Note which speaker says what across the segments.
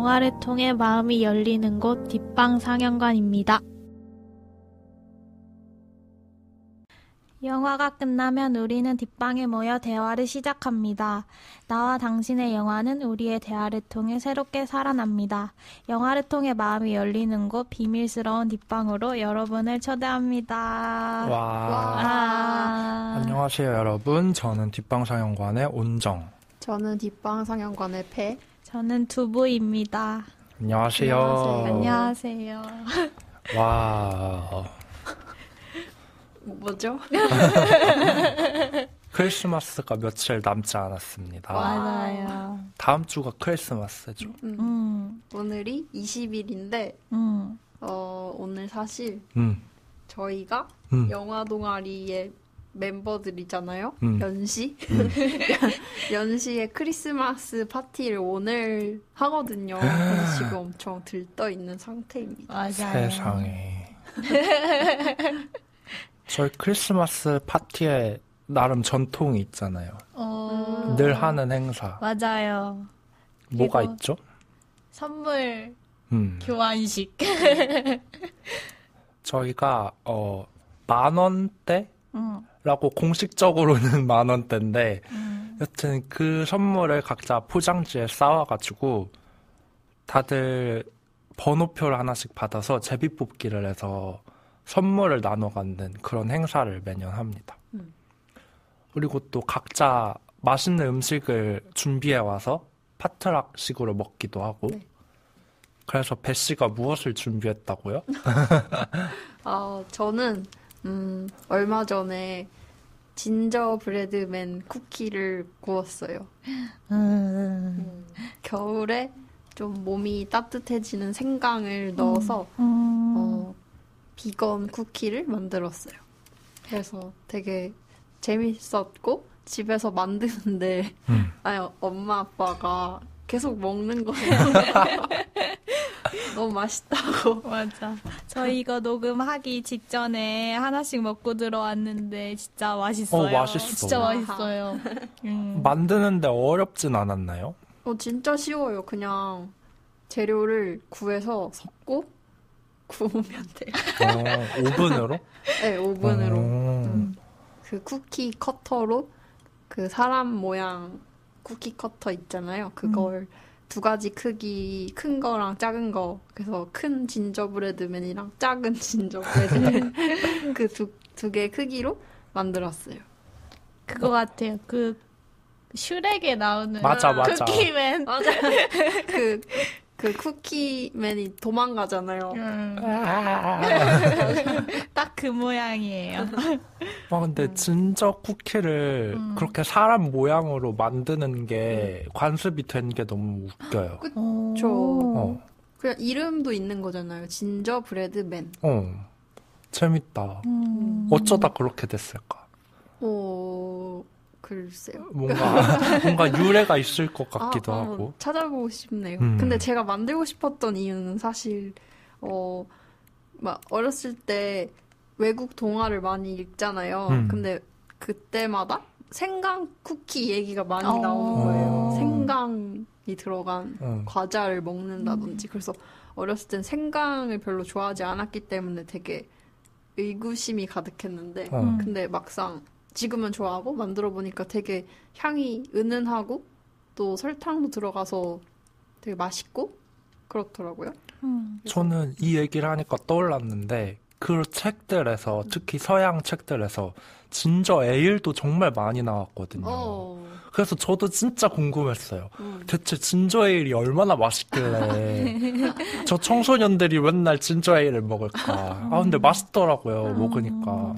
Speaker 1: 영화를 통해 마음이 열리는 곳 뒷방 상영관입니다. 영화가 끝나면 우리는 뒷방에 모여 대화를 시작합니다. 나와 당신의 영화는 우리의 대화를 통해 새롭게 살아납니다. 영화를 통해 마음이 열리는 곳 비밀스러운 뒷방으로 여러분을 초대합니다.
Speaker 2: 와. 안녕하세요 여러분. 저는 뒷방 상영관의 온정.
Speaker 3: 저는 뒷방 상영관의 배.
Speaker 1: 저는 두부입니다.
Speaker 2: 안녕하세요.
Speaker 1: 안녕하세요.
Speaker 2: 와.
Speaker 3: 뭐죠?
Speaker 2: 크리스마스가 며칠 남지 않았습니다.
Speaker 1: 맞아요.
Speaker 2: 다음 주가 크리스마스죠.
Speaker 3: 오늘이 20일인데 오늘 사실 저희가 영화 동아리의 멤버들이잖아요. 연시? 연시의 크리스마스 파티를 오늘 하거든요. 그래서 지금 엄청 들떠있는 상태입니다.
Speaker 1: 맞아요.
Speaker 2: 세상에. 저희 크리스마스 파티에 나름 전통이 있잖아요. 늘 하는 행사.
Speaker 1: 맞아요.
Speaker 2: 뭐가 있죠?
Speaker 1: 선물 교환식.
Speaker 2: 저희가 10,000원대라고 공식적으로는 10,000원대인데 여튼 그 선물을 각자 포장지에 쌓아가지고 다들 번호표를 하나씩 받아서 제비뽑기를 해서 선물을 나눠 갖는 그런 행사를 매년 합니다. 그리고 또 각자 맛있는 음식을 준비해 와서 파트락식으로 먹기도 하고. 네. 그래서 배 씨가 무엇을 준비했다고요?
Speaker 3: 저는 얼마 전에 진저브레드맨 쿠키를 구웠어요. 겨울에 좀 몸이 따뜻해지는 생강을 넣어서 비건 쿠키를 만들었어요. 그래서 되게 재밌었고 집에서 만드는데 엄마 아빠가 계속 먹는 거예요. 너무 맛있다고.
Speaker 1: 맞아. 저희 이거 녹음하기 직전에 하나씩 먹고 들어왔는데 진짜 맛있어요.
Speaker 2: 맛있어.
Speaker 1: 진짜 맛있어요.
Speaker 2: 만드는데 어렵진 않았나요?
Speaker 3: 진짜 쉬워요. 그냥 재료를 구해서 섞고 구우면 돼요.
Speaker 2: 오븐으로?
Speaker 3: 네, 오븐으로. 그 쿠키 커터로 그 사람 모양 쿠키 커터 있잖아요. 그걸 두 가지 크기, 큰 거랑 작은 거. 그래서 큰 진저브레드맨이랑 작은 진저브레드맨 그 두 개 크기로 만들었어요.
Speaker 1: 그거 같아요. 그 슈렉에 나오는
Speaker 2: 맞아.
Speaker 1: 쿠키맨.
Speaker 3: 맞아. 그 쿠키맨이 도망가잖아요.
Speaker 1: 딱 그 모양이에요.
Speaker 2: 근데 진저 쿠키를 그렇게 사람 모양으로 만드는 게 관습이 된 게 너무 웃겨요.
Speaker 3: 그쵸. 그냥 이름도 있는 거잖아요. 진저브레드맨.
Speaker 2: 재밌다. 어쩌다 그렇게 됐을까?
Speaker 3: 글쎄요.
Speaker 2: 뭔가 유래가 있을 것 같기도 하고.
Speaker 3: 찾아보고 싶네요. 근데 제가 만들고 싶었던 이유는 사실, 막 어렸을 때 외국 동화를 많이 읽잖아요. 근데 그때마다 생강 쿠키 얘기가 많이 나오는 거예요. 생강이 들어간 과자를 먹는다든지. 그래서 어렸을 땐 생강을 별로 좋아하지 않았기 때문에 되게 의구심이 가득했는데, 근데 막상 지금은 좋아하고 만들어 보니까 되게 향이 은은하고 또 설탕도 들어가서 되게 맛있고 그렇더라고요.
Speaker 2: 저는 이 얘기를 하니까 떠올랐는데 그 책들에서 특히 서양 책들에서 진저 에일도 정말 많이 나왔거든요. 그래서 저도 진짜 궁금했어요. 대체 진저 에일이 얼마나 맛있길래 저 청소년들이 맨날 진저 에일을 먹을까. 근데 맛있더라고요. 먹으니까.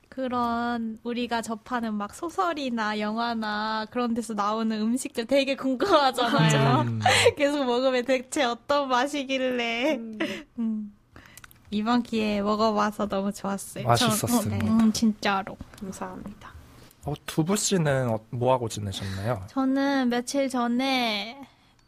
Speaker 1: 그런 우리가 접하는 막 소설이나 영화나 그런 데서 나오는 음식들 되게 궁금하잖아요. 계속 먹으면 대체 어떤 맛이길래. 이번 기회에 먹어봐서 너무 좋았어요.
Speaker 2: 맛있었습니다.
Speaker 1: 진짜로.
Speaker 3: 감사합니다.
Speaker 2: 두부 씨는 뭐 하고 지내셨나요?
Speaker 1: 저는 며칠 전에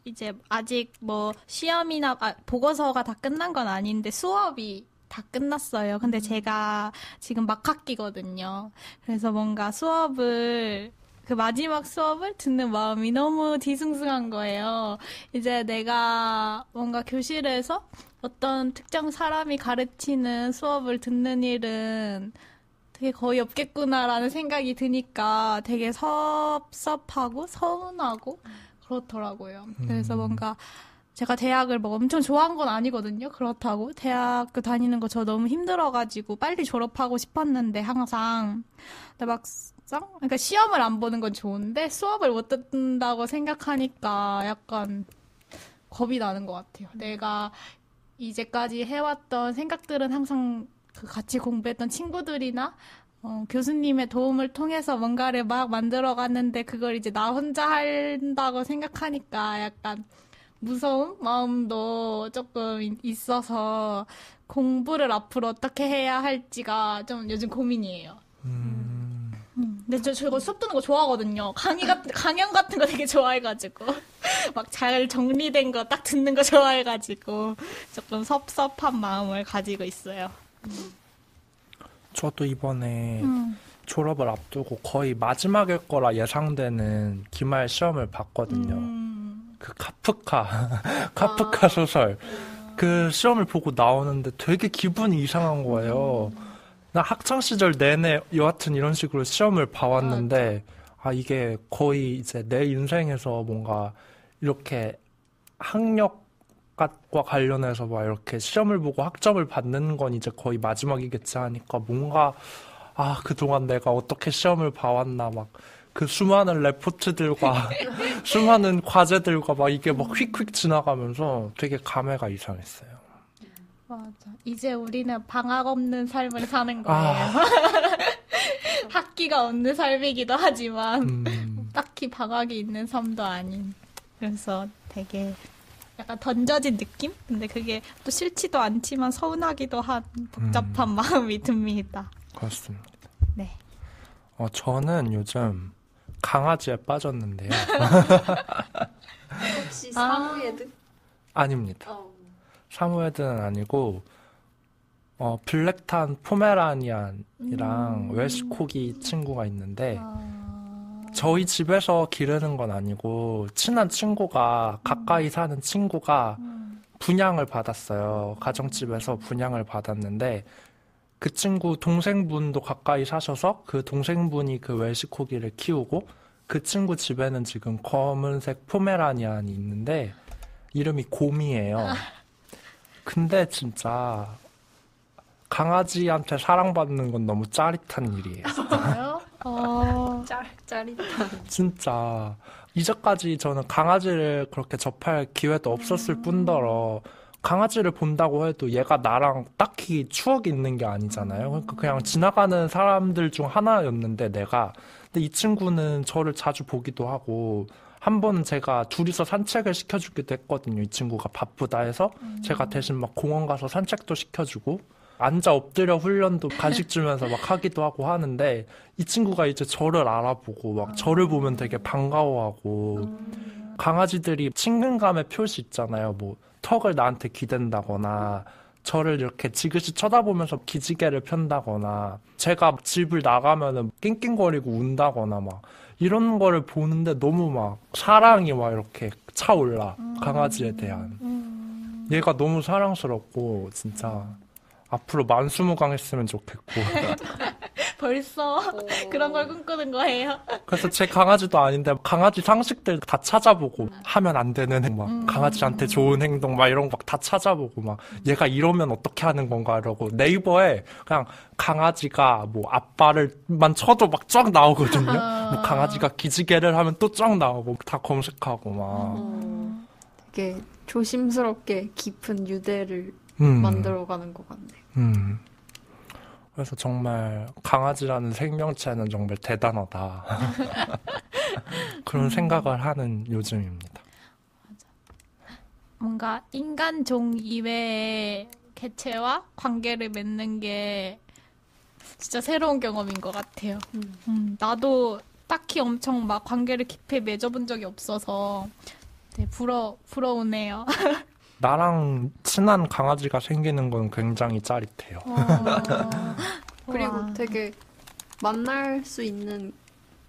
Speaker 1: 이제 아직 뭐 시험이나 보고서가 다 끝난 건 아닌데 수업이 다 끝났어요. 근데 제가 지금 막학기거든요. 그래서 뭔가 수업을 그 마지막 수업을 듣는 마음이 너무 뒤숭숭한 거예요. 이제 내가 뭔가 교실에서 어떤 특정 사람이 가르치는 수업을 듣는 일은 되게 거의 없겠구나라는 생각이 드니까 되게 섭섭하고 서운하고 그렇더라고요. 그래서 뭔가 제가 대학을 뭐 엄청 좋아한 건 아니거든요. 그렇다고 대학교 다니는 거 저 너무 힘들어가지고 빨리 졸업하고 싶었는데 항상 근데 막상 그러니까 시험을 안 보는 건 좋은데 수업을 못 듣는다고 생각하니까 약간 겁이 나는 것 같아요. 내가 이제까지 해왔던 생각들은 항상 그 같이 공부했던 친구들이나 교수님의 도움을 통해서 뭔가를 막 만들어갔는데 그걸 이제 나 혼자 한다고 생각하니까 약간 무서운 마음도 조금 있어서 공부를 앞으로 어떻게 해야 할지가 좀 요즘 고민이에요. 근데 저 수업 듣는 거 좋아하거든요. 강연 같은 거 되게 좋아해가지고. 막 잘 정리된 거 딱 듣는 거 좋아해가지고. 조금 섭섭한 마음을 가지고 있어요.
Speaker 2: 저도 이번에 졸업을 앞두고 거의 마지막일 거라 예상되는 기말 시험을 봤거든요. 그 카프카 소설. 그 시험을 보고 나오는데 되게 기분이 이상한 거예요. 나 학창시절 내내 여하튼 이런 식으로 시험을 봐왔는데, 이게 거의 이제 내 인생에서 뭔가 이렇게 학력과 관련해서 막 이렇게 시험을 보고 학점을 받는 건 이제 거의 마지막이겠지 하니까 뭔가, 그동안 내가 어떻게 시험을 봐왔나, 막 그 수많은 레포트들과 수많은 과제들과 막 이게 막 휙휙 지나가면서 되게 감회가 이상했어요.
Speaker 1: 맞아. 이제 우리는 방학 없는 삶을 사는 거예요. 학기가 없는 삶이기도 하지만 딱히 방학이 있는 삶도 아닌. 그래서 되게 약간 던져진 느낌? 근데 그게 또 싫지도 않지만 서운하기도 한 복잡한 마음이 듭니다.
Speaker 2: 그렇습니다.
Speaker 1: 네.
Speaker 2: 저는 요즘 강아지에 빠졌는데요.
Speaker 3: 혹시 사무예드?
Speaker 2: 아닙니다. 사무예드는 아니고 블랙탄 포메라니안이랑 웰시코기 친구가 있는데 저희 집에서 기르는 건 아니고 친한 친구가 가까이 사는 친구가 분양을 받았어요. 가정집에서 분양을 받았는데 그 친구 동생분도 가까이 사셔서 그 동생분이 그 웰시코기를 키우고 그 친구 집에는 지금 검은색 포메라니안이 있는데 이름이 곰이에요. 근데 진짜 강아지한테 사랑받는 건 너무 짜릿한 일이에요.
Speaker 1: 진짜요?
Speaker 3: 짜릿한.
Speaker 2: 진짜 이제까지 저는 강아지를 그렇게 접할 기회도 없었을 뿐더러 강아지를 본다고 해도 얘가 나랑 딱히 추억이 있는 게 아니잖아요. 그러니까 그냥 지나가는 사람들 중 하나였는데 내가. 근데 이 친구는 저를 자주 보기도 하고 한 번은 제가 둘이서 산책을 시켜주기도 했거든요. 이 친구가 바쁘다 해서 제가 대신 막 공원 가서 산책도 시켜주고 앉아 엎드려 훈련도 간식 주면서 막 하기도 하고 하는데 이 친구가 이제 저를 알아보고 막 저를 보면 되게 반가워하고 강아지들이 친근감의 표시 있잖아요. 뭐 턱을 나한테 기댄다거나 저를 이렇게 지그시 쳐다보면서 기지개를 편다거나 제가 집을 나가면은 낑낑거리고 운다거나 막 이런 거를 보는데 너무 막 사랑이 막 이렇게 차올라. 강아지에 대한. 얘가 너무 사랑스럽고 진짜 앞으로 만수무강했으면 좋겠고.
Speaker 1: 벌써 그런 걸 꿈꾸는 거예요?
Speaker 2: 그래서 제 강아지도 아닌데 강아지 상식들 다 찾아보고 하면 안 되는 막 강아지한테 좋은 행동 막 이런 거 막 다 찾아보고 막 얘가 이러면 어떻게 하는 건가 이러고 네이버에 그냥 강아지가 뭐 아빠를만 쳐도 막 쫙 나오거든요. 뭐 강아지가 기지개를 하면 또 쫙 나오고 다 검색하고 막
Speaker 3: 되게 조심스럽게 깊은 유대를 만들어가는 것 같네요.
Speaker 2: 그래서 정말 강아지라는 생명체는 정말 대단하다. 그런 생각을 하는 요즘입니다.
Speaker 1: 맞아. 뭔가 인간종 이외의 개체와 관계를 맺는 게 진짜 새로운 경험인 것 같아요. 나도 딱히 엄청 막 관계를 깊이 맺어본 적이 없어서 되게 부러우네요.
Speaker 2: 나랑 친한 강아지가 생기는 건 굉장히 짜릿해요.
Speaker 3: 그리고 되게 만날 수 있는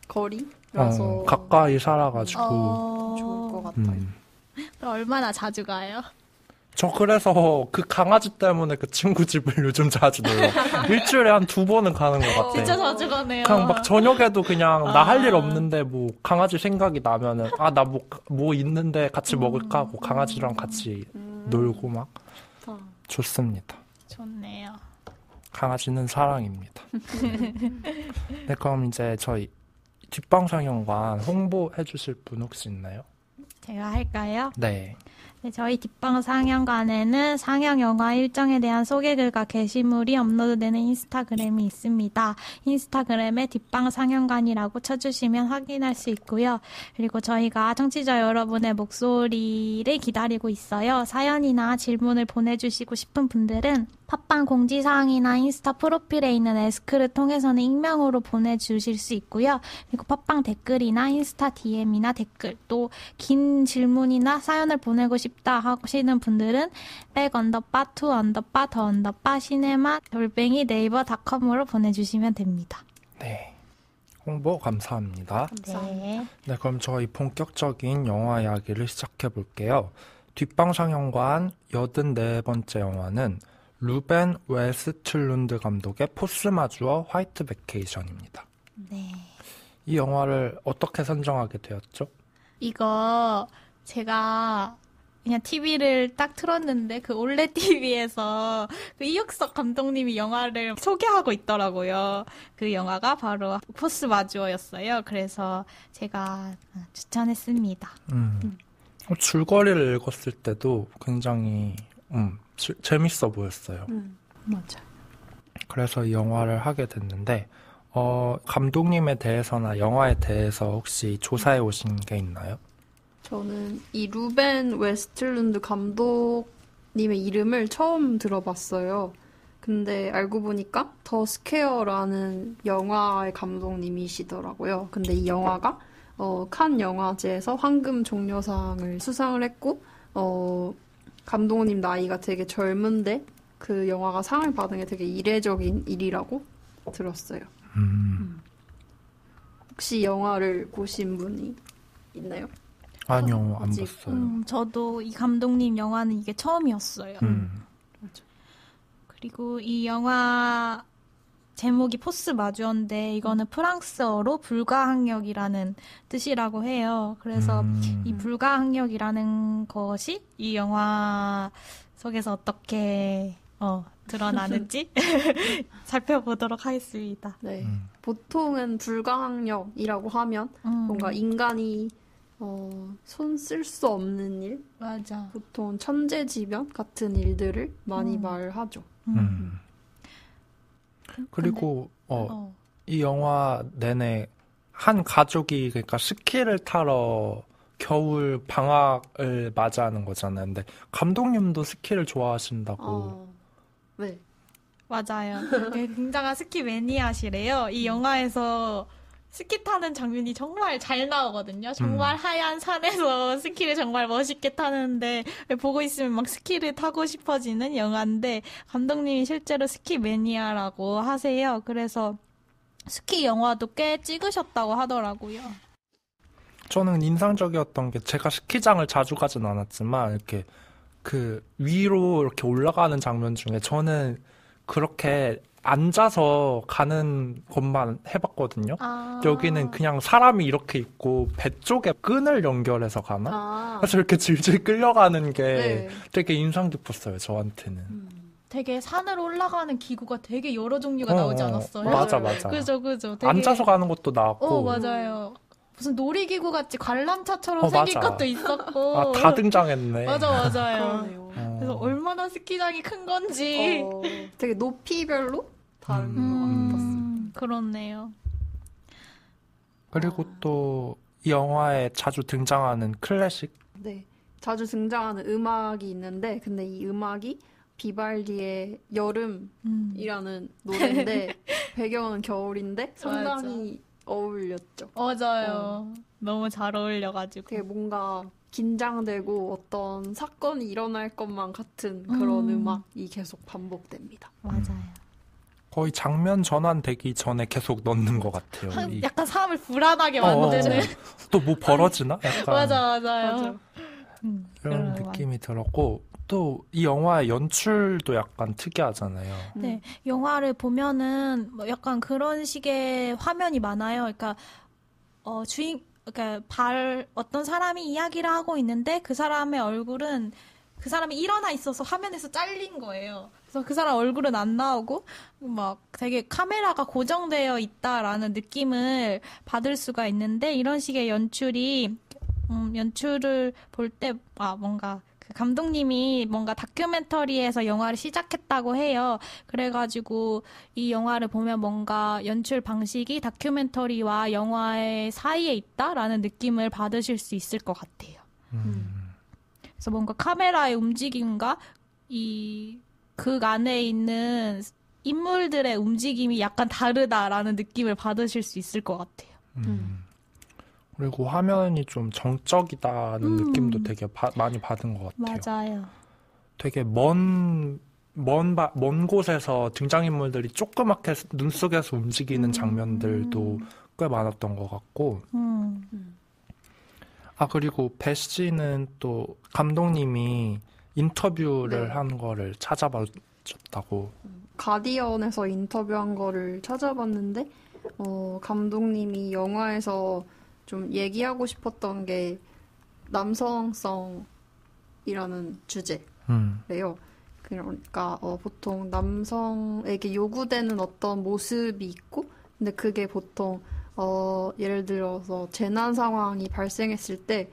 Speaker 3: 거리라서
Speaker 2: 가까이 살아가지고
Speaker 3: 좋을 것 같아요.
Speaker 1: 그럼 얼마나 자주 가요?
Speaker 2: 저 그래서 그 강아지 때문에 그 친구 집을 요즘 자주 놀러. 일주일에 한 2번은 가는 것 같아요.
Speaker 1: 진짜 자주 가네요.
Speaker 2: 그냥 막 저녁에도 그냥 나 할 일 없는데 뭐 강아지 생각이 나면은 나 뭐 있는데 같이 먹을까 하고 강아지랑 같이 놀고 막 좋습니다.
Speaker 1: 좋네요.
Speaker 2: 강아지는 사랑입니다. 네, 그럼 이제 저희 뒷방상영관 홍보해 주실 분 혹시 있나요?
Speaker 1: 제가 할까요?
Speaker 2: 네.
Speaker 1: 네, 저희 뒷방 상영관에는 상영 영화 일정에 대한 소개글과 게시물이 업로드되는 인스타그램이 있습니다. 인스타그램에 뒷방 상영관이라고 쳐주시면 확인할 수 있고요. 그리고 저희가 청취자 여러분의 목소리를 기다리고 있어요. 사연이나 질문을 보내주시고 싶은 분들은 팟빵 공지사항이나 인스타 프로필에 있는 에스크를 통해서는 익명으로 보내주실 수 있고요. 그리고 팟빵 댓글이나 인스타 DM이나 댓글, 또 긴 질문이나 사연을 보내고 싶다 하시는 분들은 백_2_더_시네마 네이버닷컴으로 보내주시면 됩니다.
Speaker 2: 네. 홍보 감사합니다.
Speaker 1: 네.
Speaker 2: 네, 그럼 저희 본격적인 영화 이야기를 시작해 볼게요. 뒷방상영관 84번째 영화는 루벤 웨스틀룬드 감독의 포스마주어 화이트 베케이션입니다.
Speaker 1: 네.
Speaker 2: 이 영화를 어떻게 선정하게 되었죠?
Speaker 1: 이거 제가 그냥 TV를 딱 틀었는데 그 올레 TV에서 그 이육석 감독님이 영화를 소개하고 있더라고요. 그 영화가 바로 포스 마주어였어요. 그래서 제가 추천했습니다.
Speaker 2: 줄거리를 읽었을 때도 굉장히 재밌어 보였어요.
Speaker 3: 맞아.
Speaker 2: 그래서 이 영화를 하게 됐는데 감독님에 대해서나 영화에 대해서 혹시 조사해 오신 게 있나요?
Speaker 3: 저는 이 루벤 웨스틀룬드 감독님의 이름을 처음 들어봤어요. 근데 알고 보니까 더 스퀘어라는 영화의 감독님이시더라고요. 근데 이 영화가 칸 영화제에서 황금 종려상을 수상을 했고 감독님 나이가 되게 젊은데 그 영화가 상을 받은 게 되게 이례적인 일이라고 들었어요. 혹시 영화를 보신 분이 있나요?
Speaker 2: 아니요, 안 봤어요.
Speaker 1: 저도 이 감독님 영화는 이게 처음이었어요.
Speaker 3: 맞아.
Speaker 1: 그리고 이 영화 제목이 포스 마주어인데 이거는 프랑스어로 불가항력이라는 뜻이라고 해요. 그래서 이 불가항력이라는 것이 이 영화 속에서 어떻게 드러나는지 살펴보도록 하겠습니다.
Speaker 3: 네. 보통은 불가항력이라고 하면 뭔가 인간이 손 쓸 수 없는 일,
Speaker 1: 맞아.
Speaker 3: 보통 천재지변 같은 일들을 많이 말하죠.
Speaker 2: 그리고 이 영화 내내 한 가족이 그러니까 스키를 타러 겨울 방학을 맞이하는 거잖아요. 근데 감독님도 스키를 좋아하신다고.
Speaker 3: 네.
Speaker 1: 맞아요. 굉장한 스키 매니아시래요. 이 영화에서 스키 타는 장면이 정말 잘 나오거든요. 정말 하얀 산에서 스키를 정말 멋있게 타는데 보고 있으면 막 스키를 타고 싶어지는 영화인데 감독님이 실제로 스키 매니아라고 하세요. 그래서 스키 영화도 꽤 찍으셨다고 하더라고요.
Speaker 2: 저는 인상적이었던 게 제가 스키장을 자주 가진 않았지만 이렇게 그 위로 이렇게 올라가는 장면 중에 저는 그렇게 앉아서 가는 것만 해봤거든요. 여기는 그냥 사람이 이렇게 있고 배 쪽에 끈을 연결해서 가나? 그래서 이렇게 질질 끌려가는 게 되게 인상 깊었어요, 저한테는.
Speaker 1: 되게 산으로 올라가는 기구가 되게 여러 종류가 나오지 않았어요?
Speaker 2: 맞아.
Speaker 1: 그죠. 되게...
Speaker 2: 앉아서 가는 것도 나왔고.
Speaker 1: 맞아요. 무슨 놀이기구 같이 관람차처럼 생긴 것도 있었고.
Speaker 2: 다 등장했네.
Speaker 1: 맞아요. 그래서 얼마나 스키장이 큰 건지.
Speaker 3: 되게 높이별로 다른 것 같았어요.
Speaker 1: 그렇네요.
Speaker 2: 그리고 또 이 영화에 자주 등장하는 클래식?
Speaker 3: 네. 자주 등장하는 음악이 있는데 근데 이 음악이 비발디의 여름이라는 노래인데 배경은 겨울인데 상당히 어울렸죠.
Speaker 1: 맞아요. 너무 잘 어울려가지고.
Speaker 3: 되게 뭔가 긴장되고 어떤 사건이 일어날 것만 같은 그런 음악이 계속 반복됩니다.
Speaker 1: 맞아요.
Speaker 2: 거의 장면 전환되기 전에 계속 넣는 것 같아요.
Speaker 1: 약간 사람을 불안하게 만드는.
Speaker 2: 또 뭐 벌어지나? 약간
Speaker 1: 맞아요.
Speaker 2: 이런 느낌이 들었고 또 이 영화의 연출도 약간 특이하잖아요.
Speaker 1: 네, 영화를 보면은 뭐 약간 그런 식의 화면이 많아요. 그러니까 어떤 사람이 이야기를 하고 있는데 그 사람의 얼굴은 그 사람이 일어나 있어서 화면에서 잘린 거예요. 그래서 그 사람 얼굴은 안 나오고 막 되게 카메라가 고정되어 있다라는 느낌을 받을 수가 있는데 이런 식의 연출을 볼 때 뭔가 그 감독님이 뭔가 다큐멘터리에서 영화를 시작했다고 해요. 그래가지고 이 영화를 보면 뭔가 연출 방식이 다큐멘터리와 영화의 사이에 있다라는 느낌을 받으실 수 있을 것 같아요. 그래서 뭔가 카메라의 움직임과 극 안에 있는 인물들의 움직임이 약간 다르다라는 느낌을 받으실 수 있을 것 같아요.
Speaker 2: 그리고 화면이 좀 정적이다는 느낌도 되게 많이 받은 것 같아요.
Speaker 1: 맞아요.
Speaker 2: 되게 먼 곳에서 등장인물들이 조그맣게 눈 속에서 움직이는 장면들도 꽤 많았던 것 같고. 그리고 배 씨는 또 감독님이 인터뷰를 한 거를 찾아봐줬다고.
Speaker 3: 가디언에서 인터뷰한 거를 찾아봤는데, 감독님이 영화에서 좀 얘기하고 싶었던 게 남성성이라는 주제래요. 그러니까 보통 남성에게 요구되는 어떤 모습이 있고, 근데 그게 보통 예를 들어서 재난 상황이 발생했을 때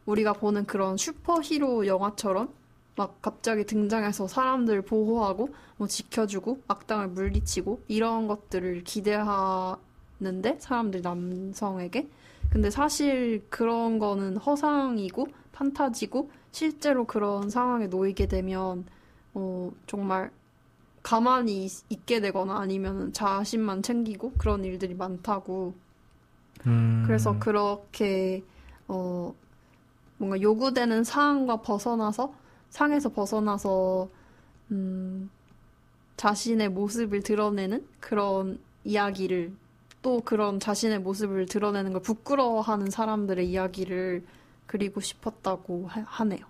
Speaker 3: 우리가 보는 그런 슈퍼히로 영화처럼 막 갑자기 등장해서 사람들 보호하고 뭐 지켜주고 악당을 물리치고 이런 것들을 기대하는데 사람들이 남성에게 근데 사실 그런 거는 허상이고 판타지고 실제로 그런 상황에 놓이게 되면 정말 가만히 있게 되거나 아니면 자신만 챙기고 그런 일들이 많다고. 그래서 그렇게 뭔가 요구되는 상에서 벗어나서 자신의 모습을 드러내는 그런 이야기를 또 그런 자신의 모습을 드러내는 걸 부끄러워하는 사람들의 이야기를 그리고 싶었다고 하네요.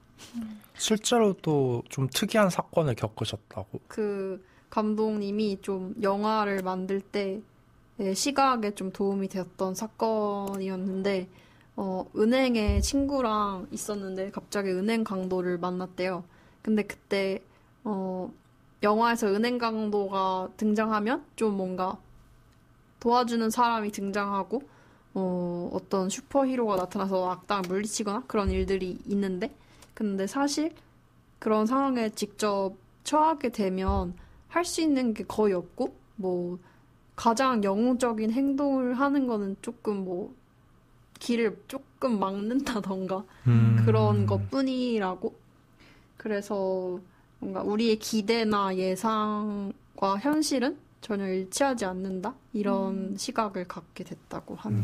Speaker 2: 실제로 또 좀 특이한 사건을 겪으셨다고?
Speaker 3: 그 감독님이 좀 영화를 만들 때 시각에 좀 도움이 되었던 사건이었는데 은행에 친구랑 있었는데 갑자기 은행 강도를 만났대요. 근데 그때 영화에서 은행 강도가 등장하면 좀 뭔가 도와주는 사람이 등장하고 어떤 슈퍼히로가 나타나서 악당을 물리치거나 그런 일들이 있는데 근데 사실 그런 상황에 직접 처하게 되면 할 수 있는 게 거의 없고 뭐 가장 영웅적인 행동을 하는 거는 조금 뭐 길을 조금 막는다던가 그런 것뿐이라고. 그래서 뭔가 우리의 기대나 예상과 현실은 전혀 일치하지 않는다 이런 시각을 갖게 됐다고 하네요.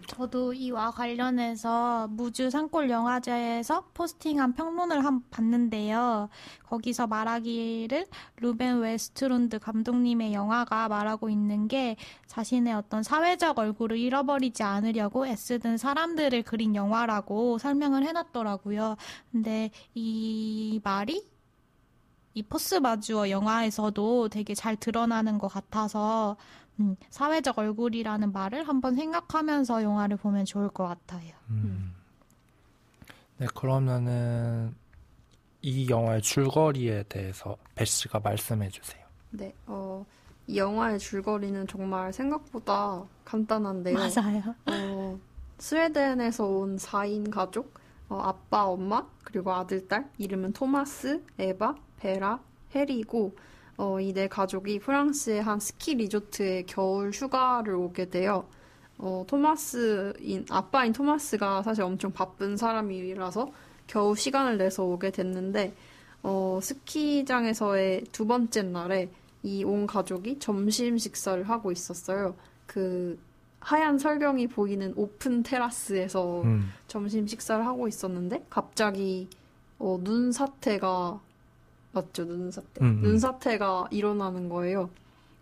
Speaker 1: 저도 이와 관련해서 무주 산골 영화제에서 포스팅한 평론을 봤는데요. 거기서 말하기를 루벤 웨스트룬드 감독님의 영화가 말하고 있는 게 자신의 어떤 사회적 얼굴을 잃어버리지 않으려고 애쓰던 사람들을 그린 영화라고 설명을 해놨더라고요. 근데 이 말이 이 포스 마주어 영화에서도 되게 잘 드러나는 것 같아서 사회적 얼굴이라는 말을 한번 생각하면서 영화를 보면 좋을 것 같아요.
Speaker 2: 네, 그러면은 이 영화의 줄거리에 대해서 배 씨가 말씀해 주세요.
Speaker 3: 네, 이 영화의 줄거리는 정말 생각보다 간단한데요.
Speaker 1: 맞아요.
Speaker 3: 스웨덴에서 온 4인 가족, 아빠, 엄마, 그리고 아들, 딸, 이름은 토마스, 에바, 베라, 해리고 이 네 가족이 프랑스의 한 스키 리조트에 겨울 휴가를 오게 돼요. 아빠인 토마스가 사실 엄청 바쁜 사람이라서 겨우 시간을 내서 오게 됐는데 스키장에서의 두 번째 날에 이 온 가족이 점심 식사를 하고 있었어요. 그 하얀 설경이 보이는 오픈 테라스에서 점심 식사를 하고 있었는데 갑자기 눈사태가 맞죠? 눈사태. 눈사태가 일어나는 거예요.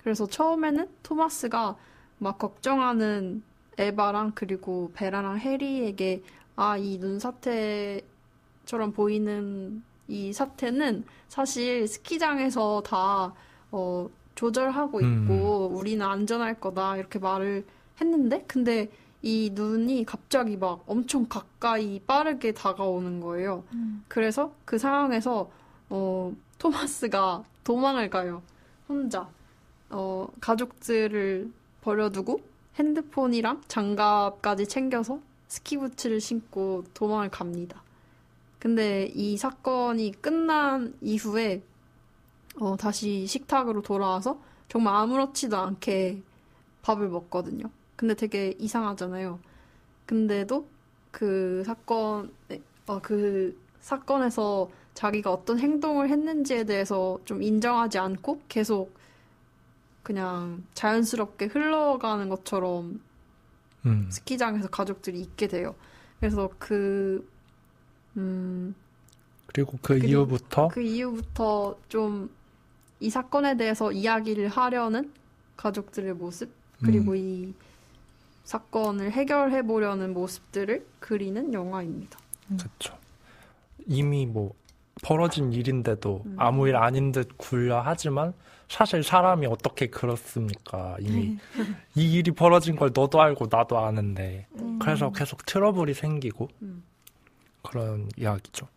Speaker 3: 그래서 처음에는 토마스가 막 걱정하는 에바랑 그리고 베라랑 해리에게 이 눈사태처럼 보이는 이 사태는 사실 스키장에서 다 조절하고 있고 우리는 안전할 거다 이렇게 말을 했는데 근데 이 눈이 갑자기 막 엄청 가까이 빠르게 다가오는 거예요. 그래서 그 상황에서 토마스가 도망을 가요. 혼자. 가족들을 버려두고 핸드폰이랑 장갑까지 챙겨서 스키부츠를 신고 도망을 갑니다. 근데 이 사건이 끝난 이후에 다시 식탁으로 돌아와서 정말 아무렇지도 않게 밥을 먹거든요. 근데 되게 이상하잖아요. 근데도 그 사건에서 자기가 어떤 행동을 했는지에 대해서 좀 인정하지 않고 계속 그냥 자연스럽게 흘러가는 것처럼 스키장에서 가족들이 있게 돼요. 그래서
Speaker 2: 그리고 그
Speaker 3: 이후부터 좀 이 사건에 대해서 이야기를 하려는 가족들의 모습 그리고 이 사건을 해결해 보려는 모습들을 그리는 영화입니다.
Speaker 2: 그렇죠. 이미 뭐 벌어진 일인데도 아무 일 아닌 듯 굴려 하지만 사실 사람이 어떻게 그렇습니까? 이미 이 일이 벌어진 걸 너도 알고 나도 아는데 그래서 계속 트러블이 생기고 그런 이야기죠.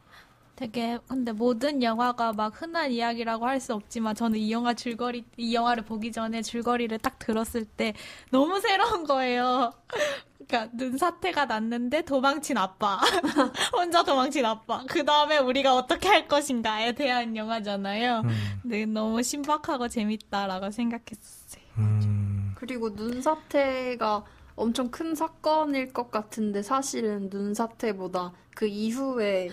Speaker 1: 되게 근데 모든 영화가 막 흔한 이야기라고 할 수 없지만 저는 이 영화를 보기 전에 줄거리를 딱 들었을 때 너무 새로운 거예요. 그러니까 눈사태가 났는데 도망친 아빠, 혼자 도망친 아빠. 그 다음에 우리가 어떻게 할 것인가에 대한 영화잖아요. 근데 너무 신박하고 재밌다라고 생각했어요.
Speaker 3: 그리고 눈사태가 엄청 큰 사건일 것 같은데 사실은 눈사태보다 그 이후에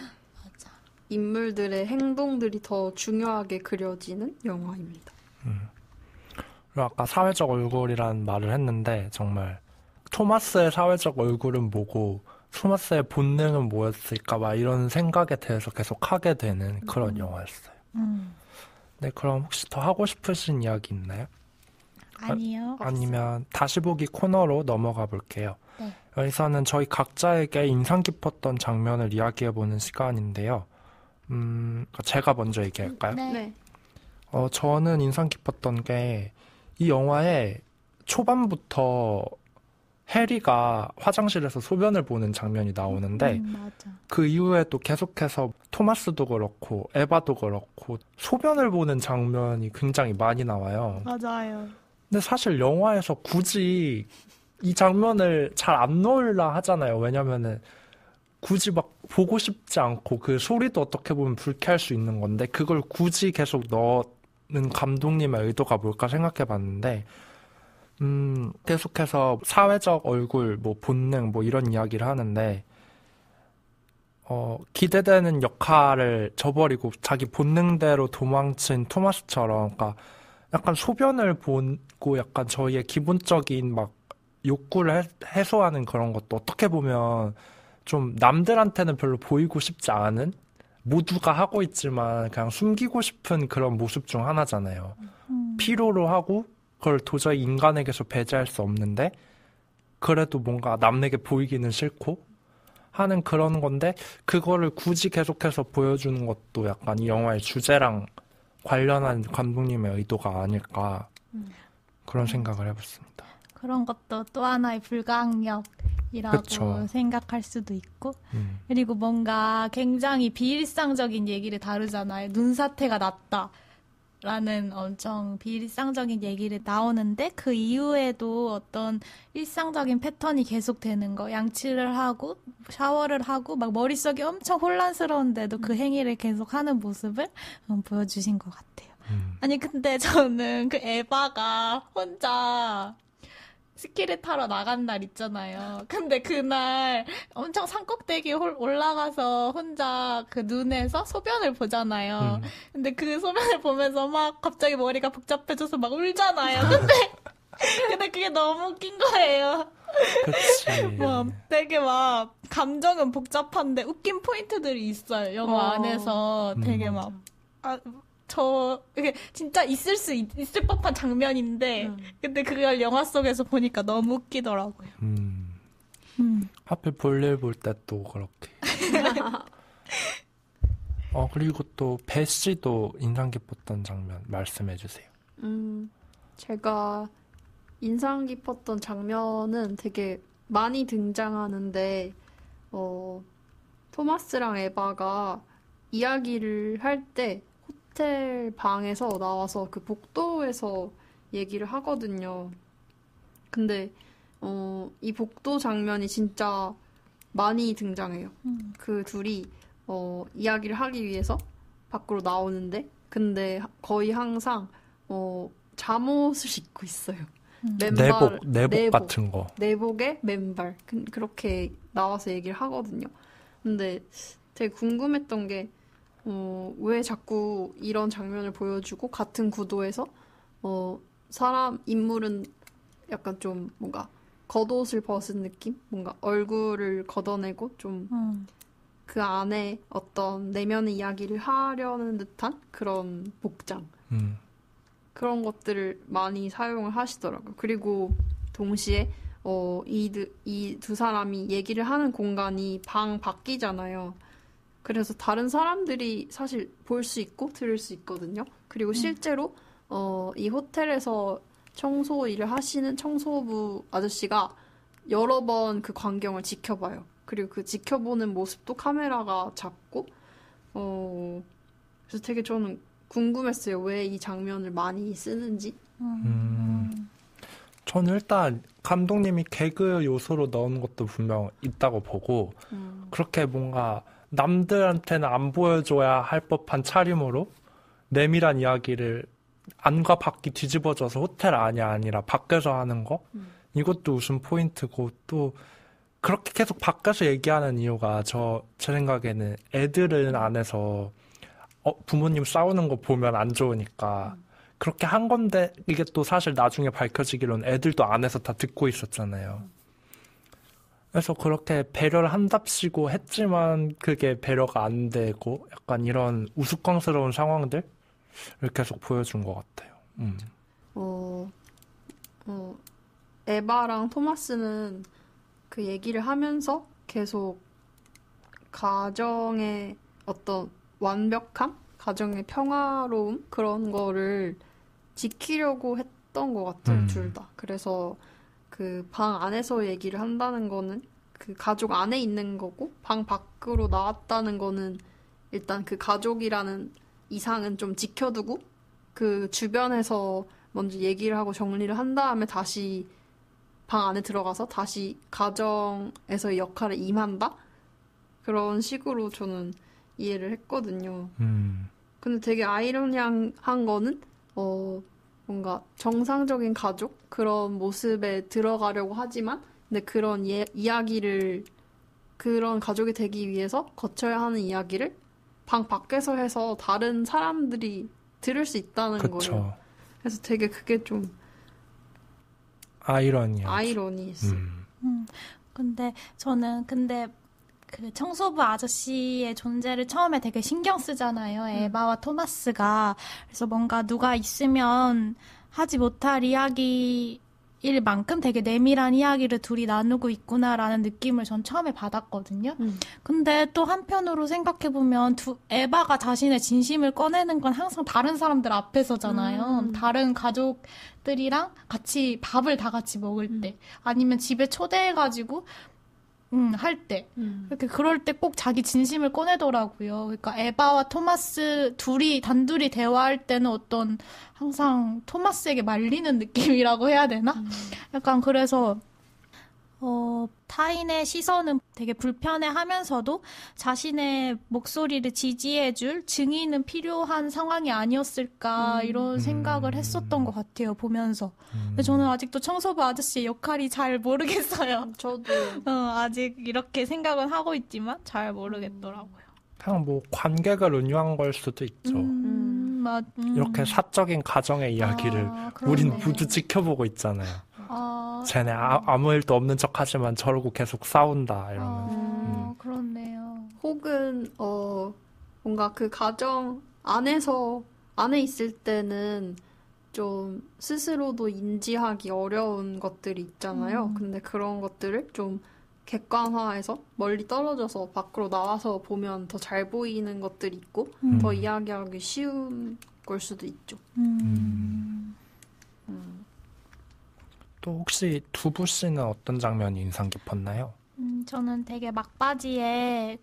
Speaker 3: 인물들의 행동들이 더 중요하게 그려지는 영화입니다.
Speaker 2: 그리고 아까 사회적 얼굴이라는 말을 했는데 정말 토마스의 사회적 얼굴은 뭐고 토마스의 본능은 뭐였을까 막 이런 생각에 대해서 계속 하게 되는 그런 영화였어요. 네, 그럼 혹시 더 하고 싶으신 이야기 있나요?
Speaker 1: 아니요.
Speaker 2: 아니면 다시 보기 코너로 넘어가 볼게요.
Speaker 1: 네.
Speaker 2: 여기서는 저희 각자에게 인상 깊었던 장면을 이야기해보는 시간인데요. 제가 먼저 얘기할까요?
Speaker 1: 네.
Speaker 2: 저는 인상 깊었던 게 이 영화의 초반부터 해리가 화장실에서 소변을 보는 장면이 나오는데
Speaker 1: 맞아.
Speaker 2: 그 이후에 또 계속해서 토마스도 그렇고 에바도 그렇고 소변을 보는 장면이 굉장히 많이 나와요.
Speaker 1: 맞아요.
Speaker 2: 근데 사실 영화에서 굳이 이 장면을 잘 안 넣으려 하잖아요. 왜냐면은 굳이 막 보고 싶지 않고 그 소리도 어떻게 보면 불쾌할 수 있는 건데 그걸 굳이 계속 넣는 감독님의 의도가 뭘까 생각해 봤는데 계속해서 사회적 얼굴, 뭐 본능, 뭐 이런 이야기를 하는데 기대되는 역할을 저버리고 자기 본능대로 도망친 토마스처럼 그러니까 약간 소변을 보고 약간 저희의 기본적인 막 욕구를 해소하는 그런 것도 어떻게 보면 좀 남들한테는 별로 보이고 싶지 않은 모두가 하고 있지만 그냥 숨기고 싶은 그런 모습 중 하나잖아요. 필요로 하고 그걸 도저히 인간에게서 배제할 수 없는데 그래도 뭔가 남에게 보이기는 싫고 하는 그런 건데 그거를 굳이 계속해서 보여주는 것도 약간 이 영화의 주제랑 관련한 감독님의 의도가 아닐까 그런 생각을 해봤습니다.
Speaker 1: 그런 것도 또 하나의 불가항력이라고
Speaker 2: 그쵸.
Speaker 1: 생각할 수도 있고 그리고 뭔가 굉장히 비일상적인 얘기를 다루잖아요. 눈사태가 났다. 라는 엄청 비일상적인 얘기를 나오는데 그 이후에도 어떤 일상적인 패턴이 계속되는 거 양치를 하고 샤워를 하고 막 머릿속이 엄청 혼란스러운데도 그 행위를 계속하는 모습을 보여주신 것 같아요. 아니 근데 저는 그 에바가 혼자 스키를 타러 나간 날 있잖아요. 근데 그날 엄청 산꼭대기에 올라가서 혼자 그 눈에서 소변을 보잖아요. 근데 그 소변을 보면서 막 갑자기 머리가 복잡해져서 막 울잖아요. 근데 그게 너무 웃긴 거예요.
Speaker 2: 그치.
Speaker 1: 막 되게 막 감정은 복잡한데 웃긴 포인트들이 있어요. 영화 안에서 되게 막 이게 진짜 있을 법한 장면인데, 근데 그걸 영화 속에서 보니까 너무 웃기더라고요.
Speaker 2: 하필 볼일 볼 때 또 그렇게. 그리고 또 배 씨도 인상 깊었던 장면 말씀해 주세요.
Speaker 3: 제가 인상 깊었던 장면은 되게 많이 등장하는데, 토마스랑 에바가 이야기를 할 때 호텔 방에서 나와서 그 복도에서 얘기를 하거든요. 근데, 이 복도 장면이 진짜 많이 등장해요. 그 둘이, 이야기를 하기 위해서 밖으로 나오는데, 근데 거의 항상, 잠옷을 입고 있어요.
Speaker 2: 내복 같은 거.
Speaker 3: 내복에 맨발. 그렇게 나와서 얘기를 하거든요. 근데 되게 궁금했던 게, 왜 자꾸 이런 장면을 보여주고, 같은 구도에서, 인물은 약간 좀 뭔가 겉옷을 벗은 느낌? 뭔가 얼굴을 걷어내고 좀 그 안에 어떤 내면의 이야기를 하려는 듯한 그런 복장. 그런 것들을 많이 사용을 하시더라고요. 그리고 동시에 이 두 사람이 얘기를 하는 공간이 방 밖이잖아요. 그래서 다른 사람들이 사실 볼 수 있고 들을 수 있거든요. 그리고 실제로 이 호텔에서 청소 일을 하시는 청소부 아저씨가 여러 번 그 광경을 지켜봐요. 그리고 그 지켜보는 모습도 카메라가 잡고 그래서 되게 저는 궁금했어요. 왜 이 장면을 많이 쓰는지.
Speaker 2: 저는 일단 감독님이 개그 요소로 넣은 것도 분명 있다고 보고 그렇게 뭔가 남들한테는 안 보여줘야 할 법한 차림으로 내밀한 이야기를 안과 밖이 뒤집어져서 호텔 안이 아니라 밖에서 하는 거 이것도 웃음 포인트고 또 그렇게 계속 밖에서 얘기하는 이유가 제 생각에는 애들은 안에서 부모님 싸우는 거 보면 안 좋으니까 그렇게 한 건데 이게 또 사실 나중에 밝혀지기로는 애들도 안에서 다 듣고 있었잖아요. 그래서 그렇게 배려를 한답시고 했지만 그게 배려가 안 되고 약간 이런 우스꽝스러운 상황들을 계속 보여준 것 같아요.
Speaker 3: 에바랑 토마스는 그 얘기를 하면서 계속 가정의 어떤 완벽함? 가정의 평화로움? 그런 거를 지키려고 했던 것 같아요, 둘 다. 그래서 그 방 안에서 얘기를 한다는 거는 그 가족 안에 있는 거고, 방 밖으로 나왔다는 거는 일단 그 가족이라는 이상은 좀 지켜두고, 그 주변에서 먼저 얘기를 하고 정리를 한 다음에 다시 방 안에 들어가서 다시 가정에서의 역할에 임한다? 그런 식으로 저는 이해를 했거든요. 근데 되게 아이러니한 거는 뭔가 정상적인 가족 그런 모습에 들어가려고 하지만 근데 그런 이야기를 그런 가족이 되기 위해서 거쳐야 하는 이야기를 방 밖에서 해서 다른 사람들이 들을 수 있다는
Speaker 2: 그쵸.
Speaker 3: 거예요. 그래서 되게 그게 좀 아이러니했어요.
Speaker 1: 근데 저는 그 청소부 아저씨의 존재를 처음에 되게 신경 쓰잖아요. 에바와 토마스가. 그래서 뭔가 누가 있으면 하지 못할 이야기일 만큼 되게 내밀한 이야기를 둘이 나누고 있구나라는 느낌을 전 처음에 받았거든요. 근데 또 한편으로 생각해보면 에바가 자신의 진심을 꺼내는 건 항상 다른 사람들 앞에서잖아요. 다른 가족들이랑 같이 밥을 다 같이 먹을 때 아니면 집에 초대해가지고 할 때. 이렇게 그럴 때 꼭 자기 진심을 꺼내더라고요. 그러니까 에바와 토마스 둘이 단둘이 대화할 때는 어떤 항상 토마스에게 말리는 느낌이라고 해야 되나? 약간 그래서 타인의 시선은 되게 불편해하면서도 자신의 목소리를 지지해줄 증인은 필요한 상황이 아니었을까 이런 생각을 했었던 것 같아요, 보면서. 근데 저는 아직도 청소부 아저씨의 역할이 잘 모르겠어요.
Speaker 3: 저도
Speaker 1: 아직 이렇게 생각은 하고 있지만 잘 모르겠더라고요.
Speaker 2: 그냥 뭐 관객을 은유한 걸 수도 있죠. 이렇게 사적인 가정의 이야기를 우린 모두 지켜보고 있잖아요. 쟤네 아무 일도 없는 척 하지만 저러고 계속 싸운다 이러면서.
Speaker 1: 그렇네요.
Speaker 3: 혹은 뭔가 그 가정 안에서 안에 있을 때는 좀 스스로도 인지하기 어려운 것들이 있잖아요. 근데 그런 것들을 좀 객관화해서 멀리 떨어져서 밖으로 나와서 보면 더 잘 보이는 것들이 있고 더 이야기하기 쉬운 걸 수도 있죠.
Speaker 2: 또 혹시 두부 씨는 어떤 장면이 인상 깊었나요?
Speaker 1: 저는 되게 막바지에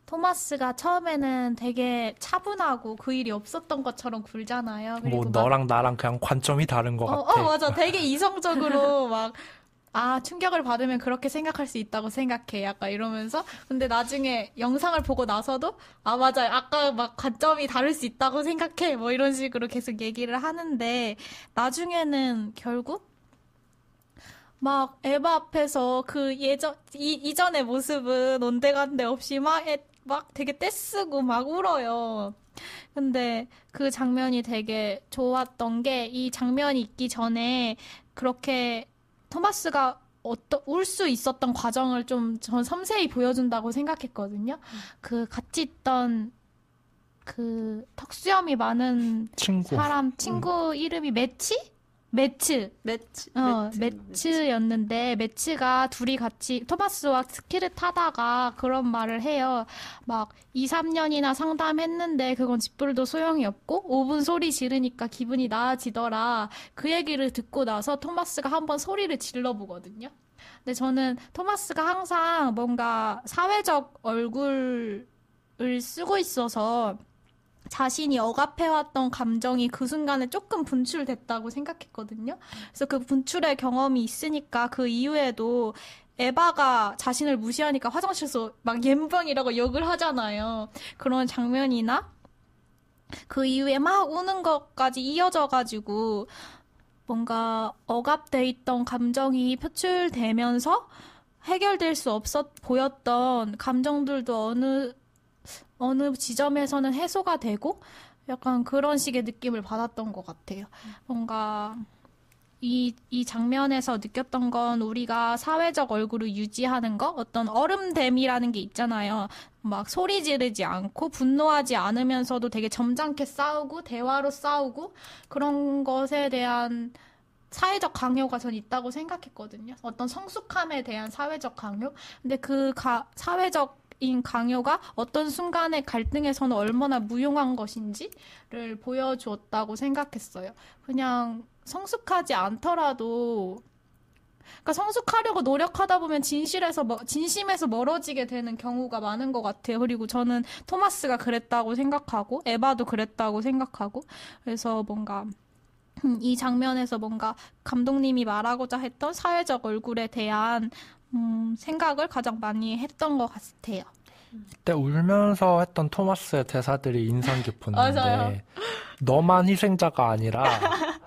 Speaker 1: 토마스가 처음에는 되게 차분하고 그 일이 없었던 것처럼 굴잖아요.
Speaker 2: 뭐 너랑 나랑 그냥 관점이 다른 것 같아.
Speaker 1: 맞아. 되게 이성적으로 막 충격을 받으면 그렇게 생각할 수 있다고 생각해. 약간 이러면서. 근데 나중에 영상을 보고 나서도, 맞아요. 아까 막 관점이 다를 수 있다고 생각해. 뭐 이런 식으로 계속 얘기를 하는데, 나중에는 결국, 막 에바 앞에서 이전의 모습은 온데간데 없이 막 되게 떼쓰고 막 울어요. 근데 그 장면이 되게 좋았던 게 이 장면이 있기 전에 그렇게 토마스가 울 수 있었던 과정을 좀 전 섬세히 보여준다고 생각했거든요. 같이 있던 턱수염이 많은 친구 이름이 매츠였는데, 매츠가 둘이 같이 토마스와 스키를 타다가 그런 말을 해요. 막 2, 3년이나 상담했는데 그건 쥐뿔도 소용이 없고 5분 소리 지르니까 기분이 나아지더라. 그 얘기를 듣고 나서 토마스가 한번 소리를 질러보거든요. 근데 저는 토마스가 항상 뭔가 사회적 얼굴을 쓰고 있어서 자신이 억압해왔던 감정이 그 순간에 조금 분출됐다고 생각했거든요. 그래서 그 분출의 경험이 있으니까 그 이후에도 에바가 자신을 무시하니까 화장실에서 막 옌병이라고 욕을 하잖아요. 그런 장면이나 그 이후에 막 우는 것까지 이어져가지고 뭔가 억압돼 있던 감정이 표출되면서 해결될 수 없어 보였던 감정들도 어느 지점에서는 해소가 되고 약간 그런 식의 느낌을 받았던 것 같아요. 뭔가 이 장면에서 느꼈던 건 우리가 사회적 얼굴을 유지하는 거? 어떤 얼음댐이라는 게 있잖아요. 막 소리 지르지 않고 분노하지 않으면서도 되게 점잖게 싸우고 대화로 싸우고 그런 것에 대한 사회적 강요가 전 있다고 생각했거든요. 어떤 성숙함에 대한 사회적 강요? 근데 사회적인 강요가 어떤 순간의 갈등에서는 얼마나 무용한 것인지를 보여주었다고 생각했어요. 그냥 성숙하지 않더라도, 그러니까 성숙하려고 노력하다 보면 진심에서 멀어지게 되는 경우가 많은 것 같아요. 그리고 저는 토마스가 그랬다고 생각하고, 에바도 그랬다고 생각하고, 그래서 뭔가, 이 장면에서 뭔가 감독님이 말하고자 했던 사회적 얼굴에 대한 생각을 가장 많이 했던 것 같아요.
Speaker 2: 그때 울면서 했던 토마스의 대사들이 인상 깊었는데
Speaker 1: 맞아요.
Speaker 2: 너만 희생자가 아니라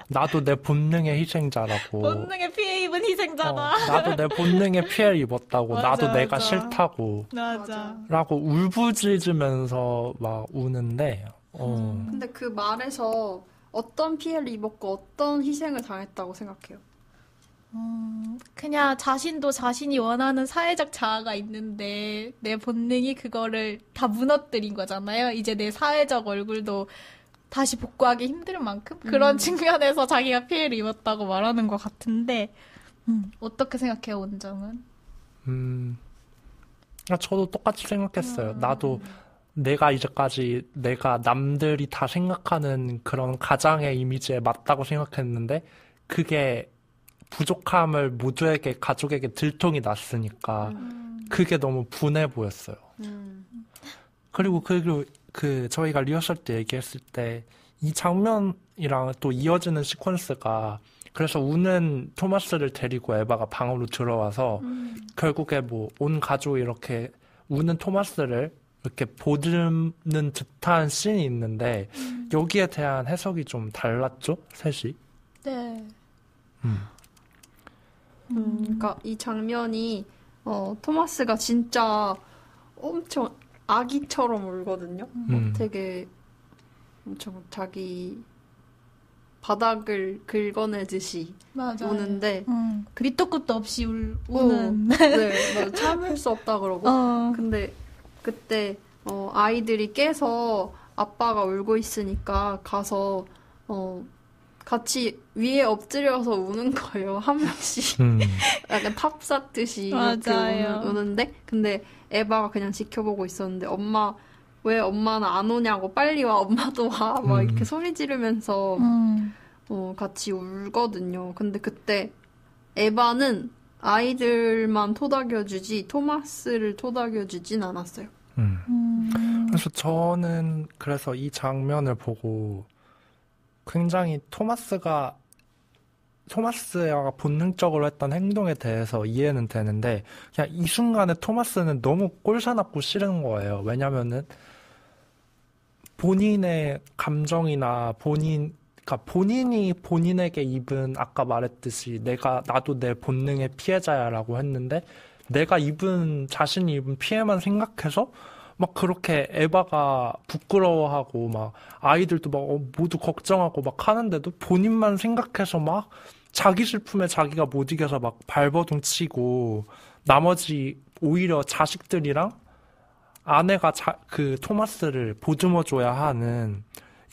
Speaker 2: 나도 내 본능의 희생자라고.
Speaker 1: 본능에 피해 입은 희생자다.
Speaker 2: 나도 내 본능에 피해를 입었다고.
Speaker 1: 맞아,
Speaker 2: 나도 내가
Speaker 1: 맞아.
Speaker 2: 싫다고.
Speaker 1: 맞아.
Speaker 2: 라고 울부짖으면서 막 우는데
Speaker 3: 근데 그 말에서 어떤 피해를 입었고 어떤 희생을 당했다고 생각해요?
Speaker 1: 그냥 자신도 자신이 원하는 사회적 자아가 있는데 내 본능이 그거를 다 무너뜨린 거잖아요. 이제 내 사회적 얼굴도 다시 복구하기 힘들 만큼 그런 측면에서 자기가 피해를 입었다고 말하는 것 같은데 어떻게 생각해요, 원정은?
Speaker 2: 저도 똑같이 생각했어요. 나도 내가 이제까지 내가 남들이 다 생각하는 그런 가장의 이미지에 맞다고 생각했는데 그게 부족함을 모두에게 가족에게 들통이 났으니까 그게 너무 분해 보였어요. 그리고 저희가 리허설 때 얘기했을 때 이 장면이랑 또 이어지는 시퀀스가 그래서 우는 토마스를 데리고 에바가 방으로 들어와서 결국에 뭐 온 가족이 이렇게 우는 토마스를 이렇게 보듬는 듯한 씬이 있는데 여기에 대한 해석이 좀 달랐죠? 셋이?
Speaker 1: 네.
Speaker 3: 그러니까 이 장면이 토마스가 진짜 엄청 아기처럼 울거든요. 되게 엄청 자기 바닥을 긁어내듯이
Speaker 1: 맞아요.
Speaker 3: 우는데
Speaker 1: 밑도 끝도 없이 우는.
Speaker 3: 참을 수 없다 그러고 근데 그때 아이들이 깨서 아빠가 울고 있으니까 가서 같이 위에 엎드려서 우는 거예요. 한 명씩. 약간 탑 쌓듯이 이렇게 우는데 근데 에바가 그냥 지켜보고 있었는데 왜 엄마는 안 오냐고 빨리 와 엄마도 와 막 이렇게 소리 지르면서 같이 울거든요. 근데 그때 에바는 아이들만 토닥여주지 토마스를 토닥여주진 않았어요.
Speaker 2: 그래서 저는 그래서 이 장면을 보고 굉장히 토마스가 본능적으로 했던 행동에 대해서 이해는 되는데 그냥 이 순간에 토마스는 너무 꼴사납고 싫은 거예요. 왜냐면은 본인의 감정이나 그러니까 본인이 본인에게 입은 아까 말했듯이 나도 내 본능의 피해자야라고 했는데 자신이 입은 피해만 생각해서 막 그렇게 에바가 부끄러워하고 막 아이들도 막 모두 걱정하고 막 하는데도 본인만 생각해서 막 자기 슬픔에 자기가 못 이겨서 막 발버둥 치고 나머지 오히려 자식들이랑 아내가 그 토마스를 보듬어줘야 하는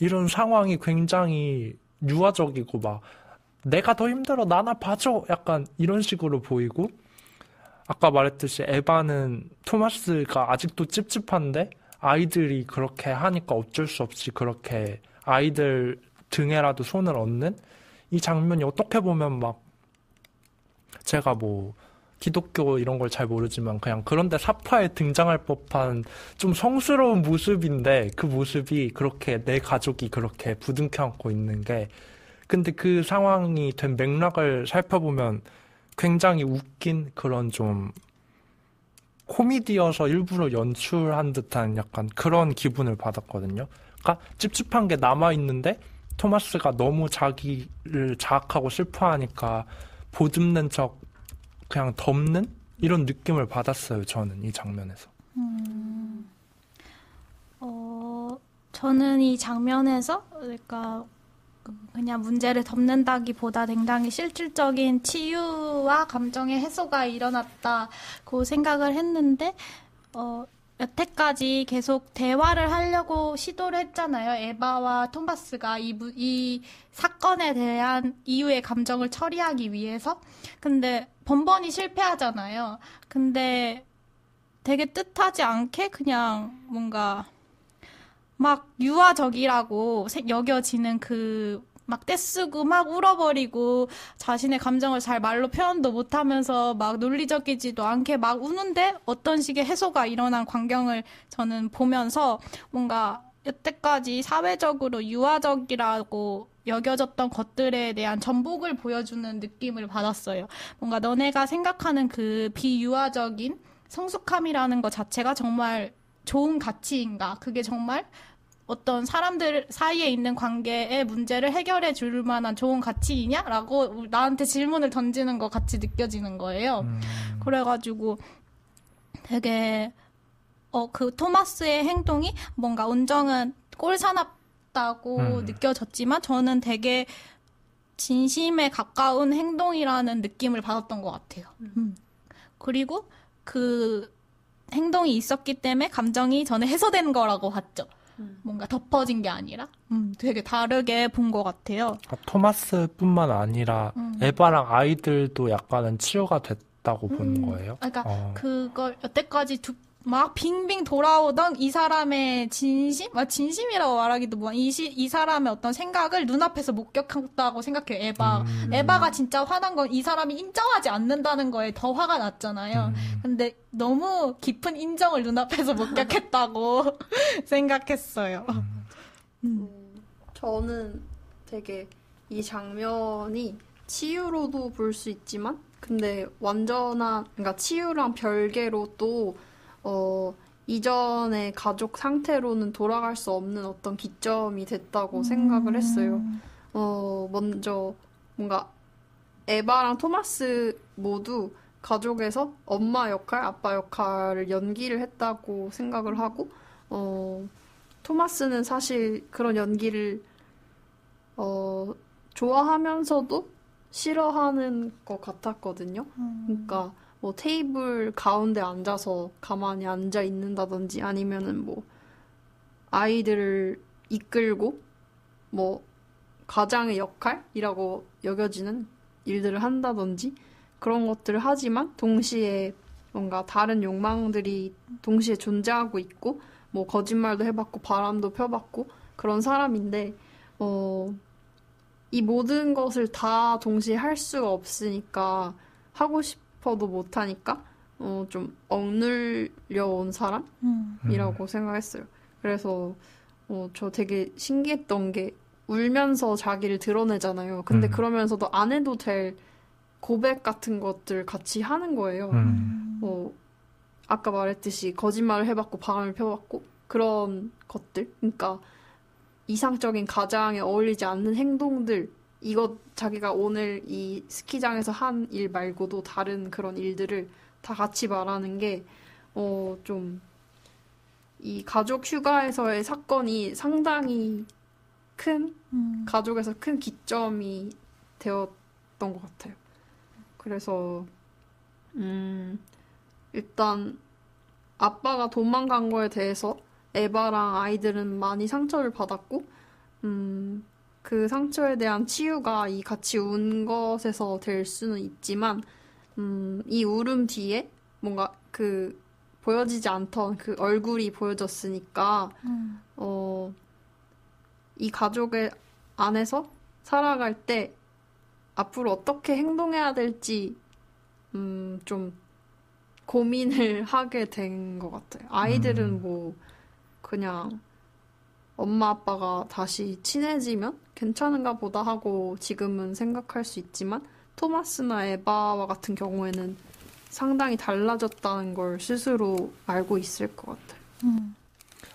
Speaker 2: 이런 상황이 굉장히 유아적이고 막 내가 더 힘들어 나나 봐줘 약간 이런 식으로 보이고 아까 말했듯이 에바는 토마스가 아직도 찝찝한데 아이들이 그렇게 하니까 어쩔 수 없이 그렇게 아이들 등에라도 손을 얹는 이 장면이 어떻게 보면 막 제가 뭐 기독교 이런 걸 잘 모르지만 그냥 그런데 사파에 등장할 법한 좀 성스러운 모습인데 그 모습이 그렇게 내 가족이 그렇게 부둥켜 안고 있는 게 근데 그 상황이 된 맥락을 살펴보면 굉장히 웃긴 그런 좀 코미디여서 일부러 연출한 듯한 약간 그런 기분을 받았거든요. 그러니까 찝찝한 게 남아있는데 토마스가 너무 자기를 자학하고 슬퍼하니까 보듬는 척 그냥 덮는 이런 느낌을 받았어요. 저는 이 장면에서.
Speaker 1: 저는 이 장면에서 그러니까 그냥 문제를 덮는다기보다 굉장히 실질적인 치유와 감정의 해소가 일어났다고 생각을 했는데 여태까지 계속 대화를 하려고 시도를 했잖아요. 에바와 토마스가 이 사건에 대한 이유의 감정을 처리하기 위해서. 근데 번번이 실패하잖아요. 근데 되게 뜻하지 않게 그냥 뭔가 막 유아적이라고 여겨지는 막 떼쓰고 막 울어버리고 자신의 감정을 잘 말로 표현도 못하면서 막 논리적이지도 않게 막 우는데 어떤 식의 해소가 일어난 광경을 저는 보면서 뭔가 여태까지 사회적으로 유아적이라고 여겨졌던 것들에 대한 전복을 보여주는 느낌을 받았어요. 뭔가 너네가 생각하는 그 비유아적인 성숙함이라는 것 자체가 정말 좋은 가치인가? 그게 정말 어떤 사람들 사이에 있는 관계의 문제를 해결해 줄 만한 좋은 가치이냐라고 나한테 질문을 던지는 것 같이 느껴지는 거예요. 그래가지고 되게 그 토마스의 행동이 뭔가 온정은 꼴사납다고 느껴졌지만 저는 되게 진심에 가까운 행동이라는 느낌을 받았던 것 같아요. 그리고 그 행동이 있었기 때문에 감정이 저는 해소된 거라고 봤죠. 뭔가 덮어진 게 아니라 되게 다르게 본 것 같아요.
Speaker 2: 토마스뿐만 아니라 에바랑 아이들도 약간은 치유가 됐다고 보는 거예요?
Speaker 1: 그러니까 그걸 여태까지 막 빙빙 돌아오던 이 사람의 진심? 진심이라고 말하기도 뭐한 이 사람의 어떤 생각을 눈앞에서 목격했다고 생각해요. 에바가 진짜 화난 건 이 사람이 인정하지 않는다는 거에 더 화가 났잖아요. 근데 너무 깊은 인정을 눈앞에서 목격했다고 생각했어요.
Speaker 3: 저는 되게 이 장면이 치유로도 볼 수 있지만 근데 그러니까 치유랑 별개로 또 이전의 가족 상태로는 돌아갈 수 없는 어떤 기점이 됐다고 생각을 했어요. 먼저 뭔가 에바랑 토마스 모두 가족에서 엄마 역할, 아빠 역할을 연기를 했다고 생각을 하고, 토마스는 사실 그런 연기를 좋아하면서도 싫어하는 것 같았거든요. 그러니까 뭐 테이블 가운데 앉아서 가만히 앉아 있는다든지 아니면은 뭐 아이들을 이끌고 뭐 가장의 역할이라고 여겨지는 일들을 한다든지 그런 것들을 하지만 동시에 뭔가 다른 욕망들이 동시에 존재하고 있고 뭐 거짓말도 해봤고 바람도 펴봤고 그런 사람인데 이 모든 것을 다 동시에 할 수가 없으니까 하고 싶어도 못하니까 좀 억눌려 온 사람이라고 생각했어요. 그래서 저 되게 신기했던 게 울면서 자기를 드러내잖아요. 근데 그러면서도 안 해도 될 고백 같은 것들 같이 하는 거예요. 아까 말했듯이 거짓말을 해봤고 바람을 펴봤고 그런 것들. 그러니까 이상적인 가장에 어울리지 않는 행동들. 이것 자기가 오늘 이 스키장에서 한 일 말고도 다른 그런 일들을 다 같이 말하는 게 좀 이 가족 휴가에서의 사건이 상당히 큰 가족에서 큰 기점이 되었던 것 같아요. 그래서 일단 아빠가 도망간 거에 대해서 에바랑 아이들은 많이 상처를 받았고 그 상처에 대한 치유가 이 같이 운 것에서 될 수는 있지만 이 울음 뒤에 뭔가 그 보여지지 않던 그 얼굴이 보여졌으니까 이 가족의 안에서 살아갈 때 앞으로 어떻게 행동해야 될지 좀 고민을 하게 된 것 같아요. 아이들은 뭐 그냥 엄마 아빠가 다시 친해지면 괜찮은가 보다 하고 지금은 생각할 수 있지만 토마스나 에바와 같은 경우에는 상당히 달라졌다는 걸 스스로 알고 있을 것 같아요.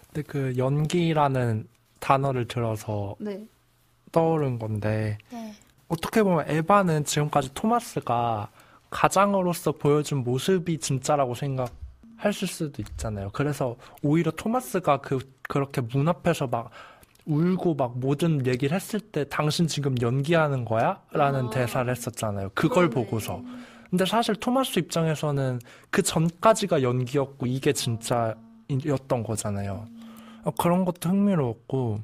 Speaker 2: 근데 그 연기라는 단어를 들어서
Speaker 3: 네.
Speaker 2: 떠오른 건데
Speaker 1: 네.
Speaker 2: 어떻게 보면 에바는 지금까지 토마스가 가장으로서 보여준 모습이 진짜라고 생각하실 수도 있잖아요. 그래서 오히려 토마스가 그렇게 문 앞에서 막 울고 막 모든 얘기를 했을 때 당신 지금 연기하는 거야? 라는 대사를 했었잖아요. 그걸
Speaker 3: 그러네.
Speaker 2: 보고서. 근데 사실 토마스 입장에서는 그 전까지가 연기였고 이게 진짜였던 거잖아요. 그런 것도 흥미로웠고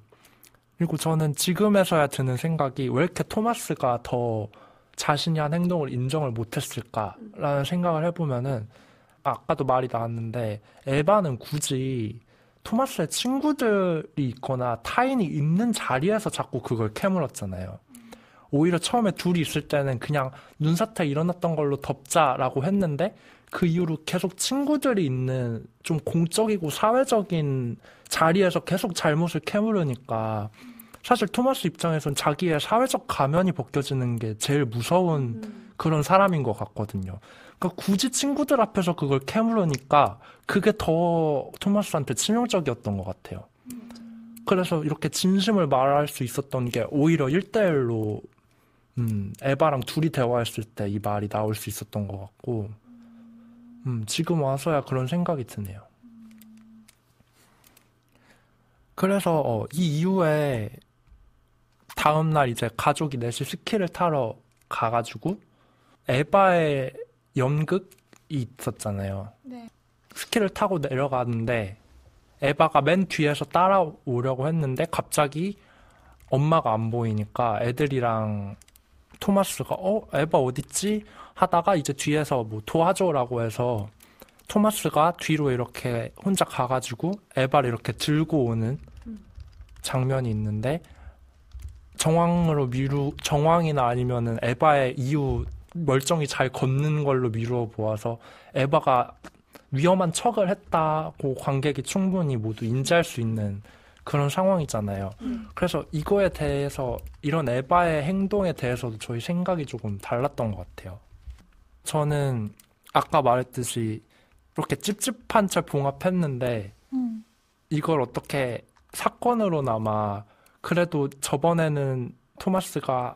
Speaker 2: 그리고 저는 지금에서야 드는 생각이 왜 이렇게 토마스가 더 자신이 한 행동을 인정을 못했을까라는 생각을 해보면은 아까도 말이 나왔는데 에바는 굳이 토마스의 친구들이 있거나 타인이 있는 자리에서 자꾸 그걸 캐물었잖아요. 오히려 처음에 둘이 있을 때는 그냥 눈사태 일어났던 걸로 덮자라고 했는데 그 이후로 계속 친구들이 있는 좀 공적이고 사회적인 자리에서 계속 잘못을 캐물으니까 사실 토마스 입장에선 자기의 사회적 가면이 벗겨지는 게 제일 무서운 그런 사람인 것 같거든요. 그러니까 굳이 친구들 앞에서 그걸 캐물으니까 그게 더 토마스한테 치명적이었던 것 같아요. 그래서 이렇게 진심을 말할 수 있었던 게 오히려 1대1로 에바랑 둘이 대화했을 때 이 말이 나올 수 있었던 것 같고 지금 와서야 그런 생각이 드네요. 그래서 이 이후에 다음날 이제 가족이 넷이 스키를 타러 가가지고 에바의 연극이 있었잖아요.
Speaker 1: 네.
Speaker 2: 스키를 타고 내려가는데 에바가 맨 뒤에서 따라오려고 했는데 갑자기 엄마가 안 보이니까 애들이랑 토마스가 에바 어딨지? 하다가 이제 뒤에서 뭐 도와줘라고 해서 토마스가 뒤로 이렇게 혼자 가가지고 에바를 이렇게 들고 오는 장면이 있는데 정황이나 아니면은 에바의 이후 멀쩡히 잘 걷는 걸로 미루어 보아서 에바가 위험한 척을 했다고 관객이 충분히 모두 인지할 수 있는 그런 상황이잖아요. 그래서 이거에 대해서 이런 에바의 행동에 대해서도 저희 생각이 조금 달랐던 것 같아요. 저는 아까 말했듯이 이렇게 찝찝한 채 봉합했는데 이걸 어떻게 사건으로나마 그래도 저번에는 토마스가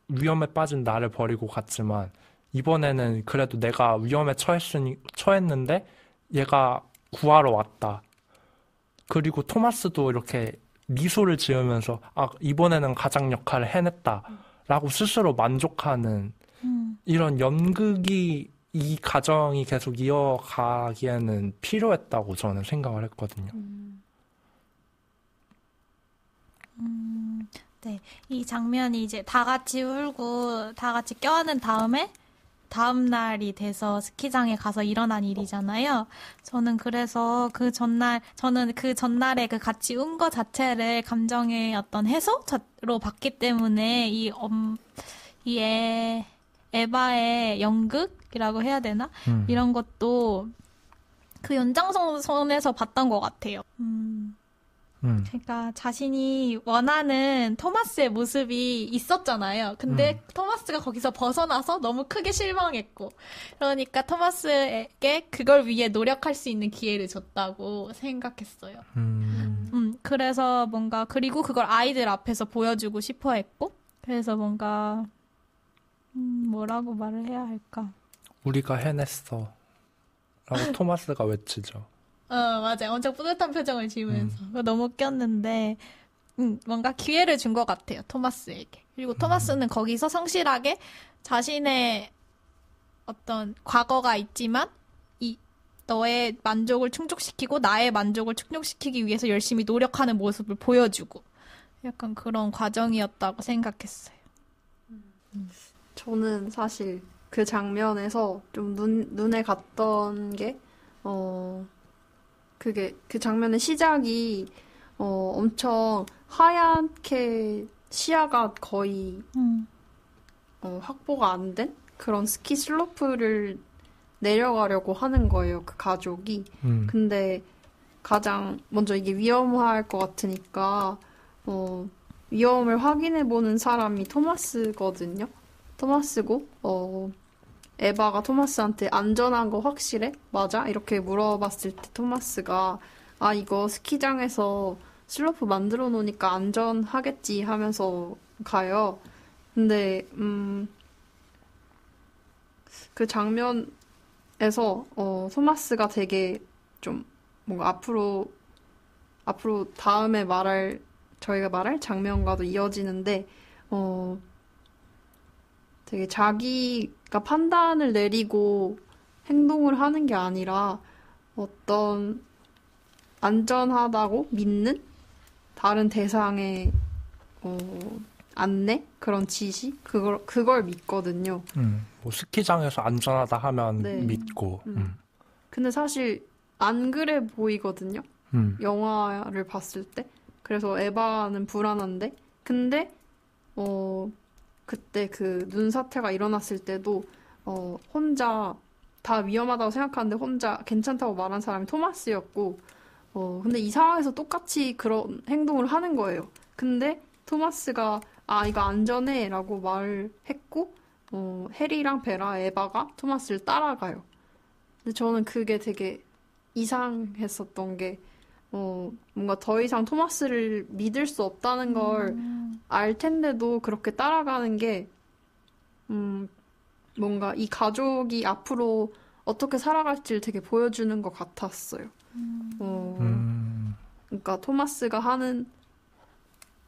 Speaker 2: 위험에 빠진 나를 버리고 갔지만 이번에는 그래도 내가 위험에 처했는데 얘가 구하러 왔다. 그리고 토마스도 이렇게 미소를 지으면서 이번에는 가장 역할을 해냈다 라고 스스로 만족하는 이런 연극이 이 과정이 계속 이어가기에는 필요했다고 저는 생각을 했거든요.
Speaker 1: 네, 이 장면이 이제 다 같이 울고 다 같이 껴안은 다음에 다음 날이 돼서 스키장에 가서 일어난 일이잖아요. 저는 그래서 저는 그 전날에 그 같이 운 거 자체를 감정의 어떤 해소로 봤기 때문에 에바의 연극이라고 해야 되나? 이런 것도 그 연장선에서 봤던 것 같아요. 그러니까 자신이 원하는 토마스의 모습이 있었잖아요. 근데 토마스가 거기서 벗어나서 너무 크게 실망했고, 그러니까 토마스에게 그걸 위해 노력할 수 있는 기회를 줬다고 생각했어요. 그래서 뭔가 그리고 그걸 아이들 앞에서 보여주고 싶어 했고, 그래서 뭔가 뭐라고 말을 해야 할까?
Speaker 2: 우리가 해냈어 라고 토마스가 외치죠.
Speaker 1: 맞아요. 엄청 뿌듯한 표정을 지으면서. 그거 너무 웃겼는데, 뭔가 기회를 준 것 같아요, 토마스에게. 그리고 토마스는 거기서 성실하게 자신의 어떤 과거가 있지만, 너의 만족을 충족시키고 나의 만족을 충족시키기 위해서 열심히 노력하는 모습을 보여주고, 약간 그런 과정이었다고 생각했어요.
Speaker 3: 저는 사실 그 장면에서 좀 눈에 갔던 게, 그 장면의 시작이, 엄청 하얗게 시야가 거의, 확보가 안 된 그런 스키 슬로프를 내려가려고 하는 거예요, 그 가족이. 근데 가장 먼저 이게 위험할 것 같으니까, 위험을 확인해보는 사람이 토마스거든요. 토마스고, 에바가 토마스한테 안전한 거 확실해? 맞아? 이렇게 물어봤을 때 토마스가 이거 스키장에서 슬로프 만들어 놓으니까 안전하겠지 하면서 가요. 근데 그 장면에서 토마스가 되게 좀 뭔가 앞으로 다음에 저희가 말할 장면과도 이어지는데 되게 자기가 판단을 내리고 행동을 하는 게 아니라 어떤 안전하다고 믿는 다른 대상의 안내? 그런 지시? 그걸 믿거든요.
Speaker 2: 뭐 스키장에서 안전하다 하면
Speaker 3: 네.
Speaker 2: 믿고.
Speaker 3: 근데 사실 안 그래 보이거든요. 영화를 봤을 때. 그래서 에바는 불안한데. 근데 그때 그 눈사태가 일어났을 때도 혼자 다 위험하다고 생각하는데 혼자 괜찮다고 말한 사람이 토마스였고 근데 이 상황에서 똑같이 그런 행동을 하는 거예요. 근데 토마스가 이거 안전해 라고 말을 했고 해리랑 베라, 에바가 토마스를 따라가요. 근데 저는 그게 되게 이상했었던 게 뭔가 더 이상 토마스를 믿을 수 없다는 걸 알 텐데도 그렇게 따라가는 게, 뭔가 이 가족이 앞으로 어떻게 살아갈지를 되게 보여주는 것 같았어요. 그러니까 토마스가 하는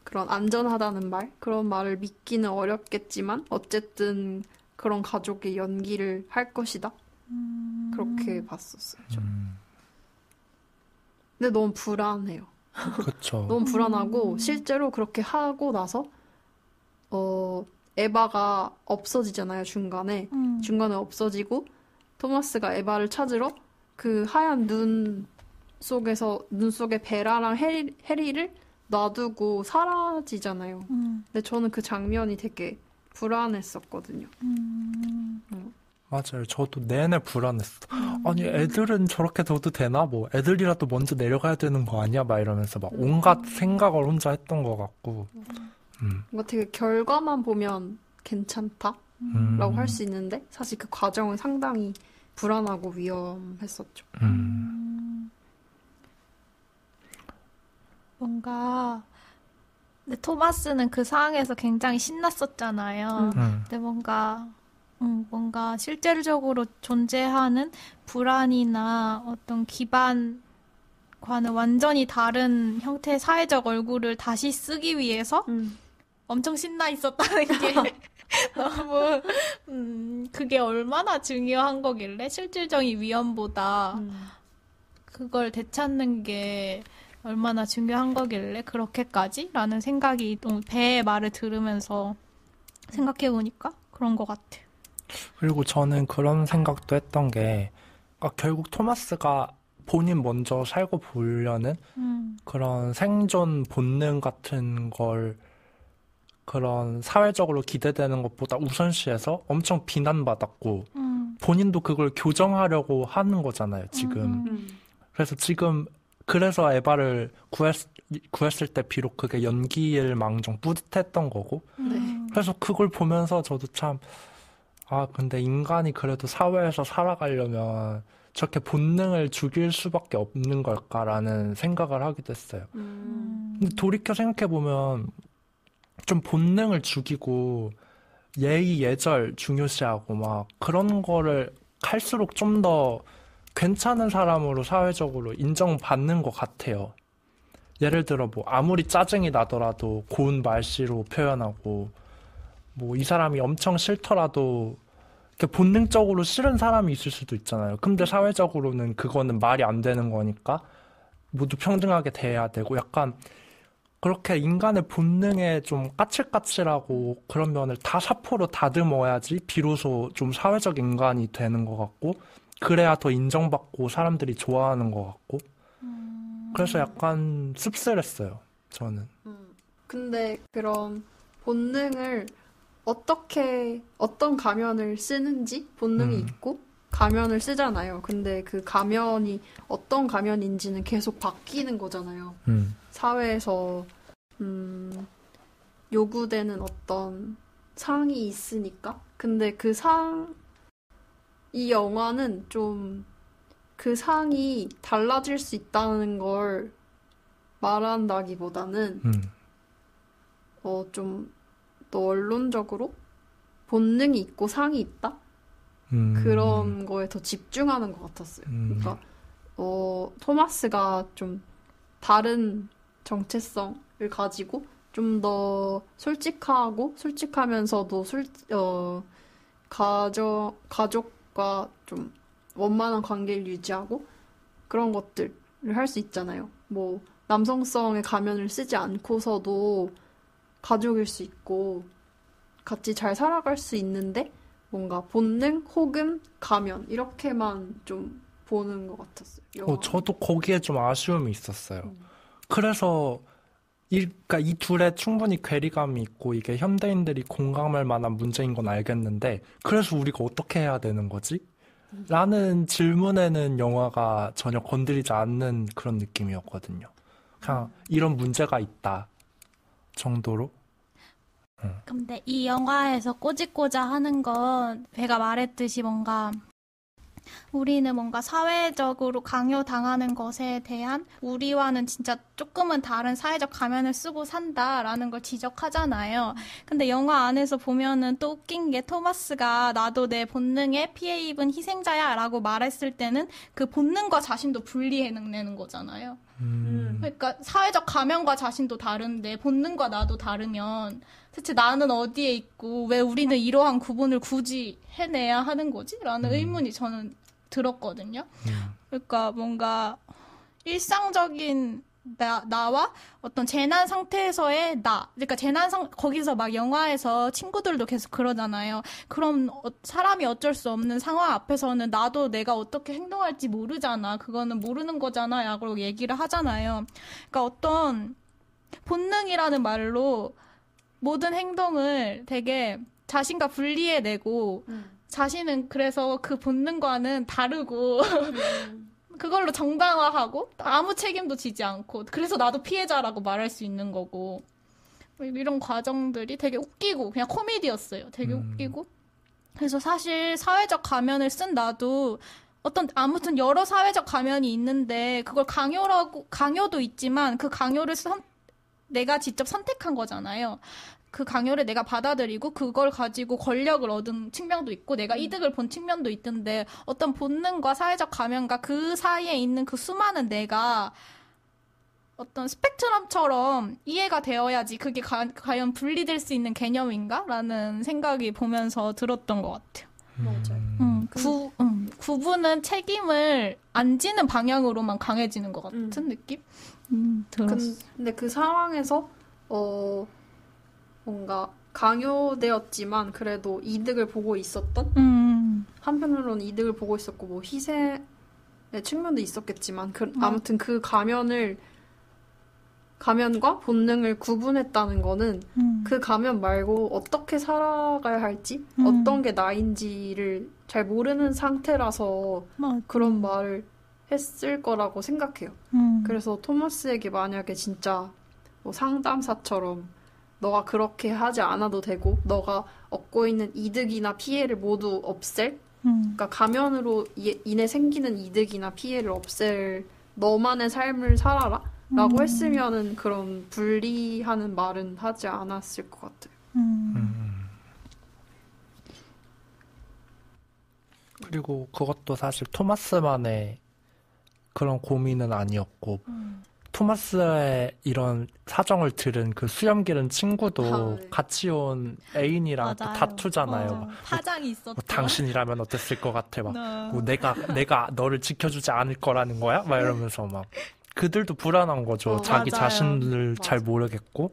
Speaker 3: 그런 안전하다는 말, 그런 말을 믿기는 어렵겠지만, 어쨌든 그런 가족의 연기를 할 것이다. 그렇게 봤었어요, 저는. 근데 너무 불안해요.
Speaker 2: 그쵸.
Speaker 3: 너무 불안하고 실제로 그렇게 하고 나서 에바가 없어지잖아요, 중간에. 중간에 없어지고 토마스가 에바를 찾으러 그 하얀 눈 속에 베라랑 해리를 놔두고 사라지잖아요. 근데 저는 그 장면이 되게 불안했었거든요.
Speaker 2: 맞아요. 저도 내내 불안했어. 아니, 애들은 저렇게 둬도 되나? 뭐, 애들이라도 먼저 내려가야 되는 거 아니야? 막 이러면서 막 온갖 생각을 혼자 했던 것 같고.
Speaker 3: 뭔가 되게 결과만 보면 괜찮다? 라고 할 수 있는데, 사실 그 과정은 상당히 불안하고 위험했었죠.
Speaker 1: 뭔가, 근데 토마스는 그 상황에서 굉장히 신났었잖아요. 근데 뭔가 실질적으로 존재하는 불안이나 어떤 기반과는 완전히 다른 형태의 사회적 얼굴을 다시 쓰기 위해서 엄청 신나 있었다는 게 너무 그게 얼마나 중요한 거길래 실질적인 위험보다 그걸 되찾는 게 얼마나 중요한 거길래 그렇게까지? 라는 생각이 너무 배의 말을 들으면서 생각해보니까 그런 것 같아요.
Speaker 2: 그리고 저는 그런 생각도 했던 게 결국 토마스가 본인 먼저 살고 보려는 그런 생존 본능 같은 걸 그런 사회적으로 기대되는 것보다 우선시해서 엄청 비난받았고 본인도 그걸 교정하려고 하는 거잖아요, 지금. 그래서 지금 그래서 에바를 구했을 때 비록 그게 연기일 망정 뿌듯했던 거고 그래서 그걸 보면서 저도 참 근데 인간이 그래도 사회에서 살아가려면 저렇게 본능을 죽일 수밖에 없는 걸까라는 생각을 하게 됐어요. 근데 돌이켜 생각해보면 좀 본능을 죽이고 예의, 예절 중요시하고 막 그런 거를 할수록 좀 더 괜찮은 사람으로 사회적으로 인정받는 것 같아요. 예를 들어 뭐 아무리 짜증이 나더라도 고운 말씨로 표현하고 뭐 이 사람이 엄청 싫더라도 이렇게 본능적으로 싫은 사람이 있을 수도 있잖아요. 근데 사회적으로는 그거는 말이 안 되는 거니까 모두 평등하게 대해야 되고 약간 그렇게 인간의 본능에 좀 까칠까칠하고 그런 면을 다 사포로 다듬어야지 비로소 좀 사회적 인간이 되는 것 같고 그래야 더 인정받고 사람들이 좋아하는 것 같고 그래서 약간 씁쓸했어요, 저는.
Speaker 3: 근데 그런 본능을 어떤 가면을 쓰는지 본능이 있고 가면을 쓰잖아요. 근데 그 가면이 어떤 가면인지는 계속 바뀌는 거잖아요. 사회에서 요구되는 어떤 상이 있으니까. 근데 이 영화는 좀 그 상이 달라질 수 있다는 걸 말한다기보다는 좀 더 원론적으로 본능이 있고 상이 있다? 그런 거에 더 집중하는 것 같았어요. 그러니까 토마스가 좀 다른 정체성을 가지고 좀 더 솔직하면서도 가족과 좀 원만한 관계를 유지하고 그런 것들을 할 수 있잖아요. 뭐 남성성의 가면을 쓰지 않고서도 가족일 수 있고 같이 잘 살아갈 수 있는데 뭔가 본능 혹은 가면 이렇게만 좀 보는 것 같았어요.
Speaker 2: 저도 거기에 좀 아쉬움이 있었어요. 그래서 그러니까 이 둘에 충분히 괴리감이 있고 이게 현대인들이 공감할 만한 문제인 건 알겠는데 그래서 우리가 어떻게 해야 되는 거지? 라는 질문에는 영화가 전혀 건드리지 않는 그런 느낌이었거든요. 그냥 이런 문제가 있다 정도로.
Speaker 1: 근데 이 영화에서 꼬집고자 하는 건 배가 말했듯이 뭔가 우리는 뭔가 사회적으로 강요당하는 것에 대한 우리와는 진짜 조금은 다른 사회적 가면을 쓰고 산다라는 걸 지적하잖아요. 근데 영화 안에서 보면은 또 웃긴 게 토마스가 나도 내 본능에 피해 입은 희생자야 라고 말했을 때는 그 본능과 자신도 분리해내는 거잖아요. 그러니까 사회적 가면과 자신도 다른데 본능과 나도 다르면 대체 나는 어디에 있고 왜 우리는 이러한 구분을 굳이 해내야 하는 거지? 라는 의문이 저는 들었거든요. 그러니까 뭔가 일상적인 나와 어떤 재난 상태에서의 그러니까 거기서 막 영화에서 친구들도 계속 그러잖아요. 그럼 사람이 어쩔 수 없는 상황 앞에서는 나도 내가 어떻게 행동할지 모르잖아. 그거는 모르는 거잖아. 라고 얘기를 하잖아요. 그러니까 어떤 본능이라는 말로 모든 행동을 되게 자신과 분리해내고 자신은 그래서 그 본능과는 다르고 그걸로 정당화하고 아무 책임도 지지 않고 그래서 나도 피해자라고 말할 수 있는 거고 이런 과정들이 되게 웃기고 그냥 코미디였어요. 되게 웃기고 그래서 사실 사회적 가면을 쓴 나도 아무튼 여러 사회적 가면이 있는데 그걸 강요도 있지만 그 강요를 내가 직접 선택한 거잖아요. 그 강요를 내가 받아들이고 그걸 가지고 권력을 얻은 측면도 있고 내가 이득을 본 측면도 있던데 어떤 본능과 사회적 가면과 그 사이에 있는 그 수많은 내가 어떤 스펙트럼처럼 이해가 되어야지 그게 과연 분리될 수 있는 개념인가? 라는 생각이 보면서 들었던 것 같아요.
Speaker 3: 맞아요.
Speaker 1: 구분은 책임을 안 지는 방향으로만 강해지는 것 같은 느낌? 들었어.
Speaker 3: 근데 그 상황에서 뭔가 강요되었지만 그래도 이득을 보고 있었던 한편으로는 이득을 보고 있었고 뭐 희생의 측면도 있었겠지만 아무튼 그 가면과 본능을 구분했다는 거는 그 가면 말고 어떻게 살아가야 할지 어떤 게 나인지를 잘 모르는 상태라서 그런 말을 했을 거라고 생각해요. 그래서 토마스에게 만약에 진짜 뭐 상담사처럼 너가 그렇게 하지 않아도 되고 너가 얻고 있는 이득이나 피해를 모두 없앨 그러니까 가면으로 인해 생기는 이득이나 피해를 없앨 너만의 삶을 살아라 라고 했으면은 그런 분리하는 말은 하지 않았을 것 같아요.
Speaker 2: 그리고 그것도 사실 토마스만의 그런 고민은 아니었고 토마스의 이런 사정을 들은 그 수염 기른 친구도
Speaker 3: 네.
Speaker 2: 같이 온 애인이랑 또 다투잖아요.
Speaker 1: 파장이 있었죠.
Speaker 2: 뭐 당신이라면 어땠을 것 같아. 막 뭐 내가 너를 지켜주지 않을 거라는 거야? 막 이러면서 막 그들도 불안한 거죠. 자기
Speaker 1: 맞아요.
Speaker 2: 자신을 잘 모르겠고.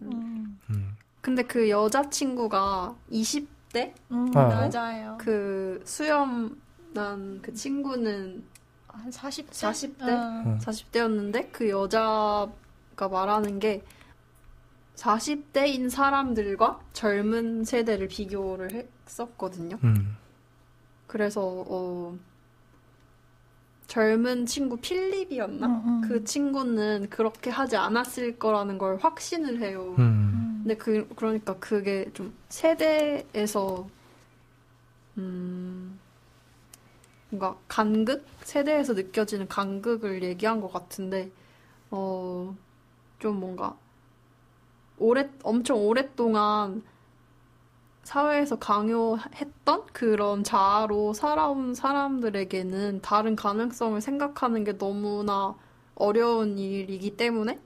Speaker 3: 근데 그 여자친구가 20대?
Speaker 1: 맞아요.
Speaker 3: 그 수염 난 그 친구는
Speaker 1: 한 40대?
Speaker 3: 40대? 40대였는데 그 여자가 말하는 게 40대인 사람들과 젊은 세대를 비교를 했었거든요. 그래서 젊은 친구 필립이었나? 그 친구는 그렇게 하지 않았을 거라는 걸 확신을 해요. 근데 그러니까 그게 좀 세대에서 뭔가 간극? 세대에서 느껴지는 간극을 얘기한 것 같은데 좀 뭔가 엄청 오랫동안 사회에서 강요했던 그런 자아로 살아온 사람들에게는 다른 가능성을 생각하는 게 너무나 어려운 일이기 때문에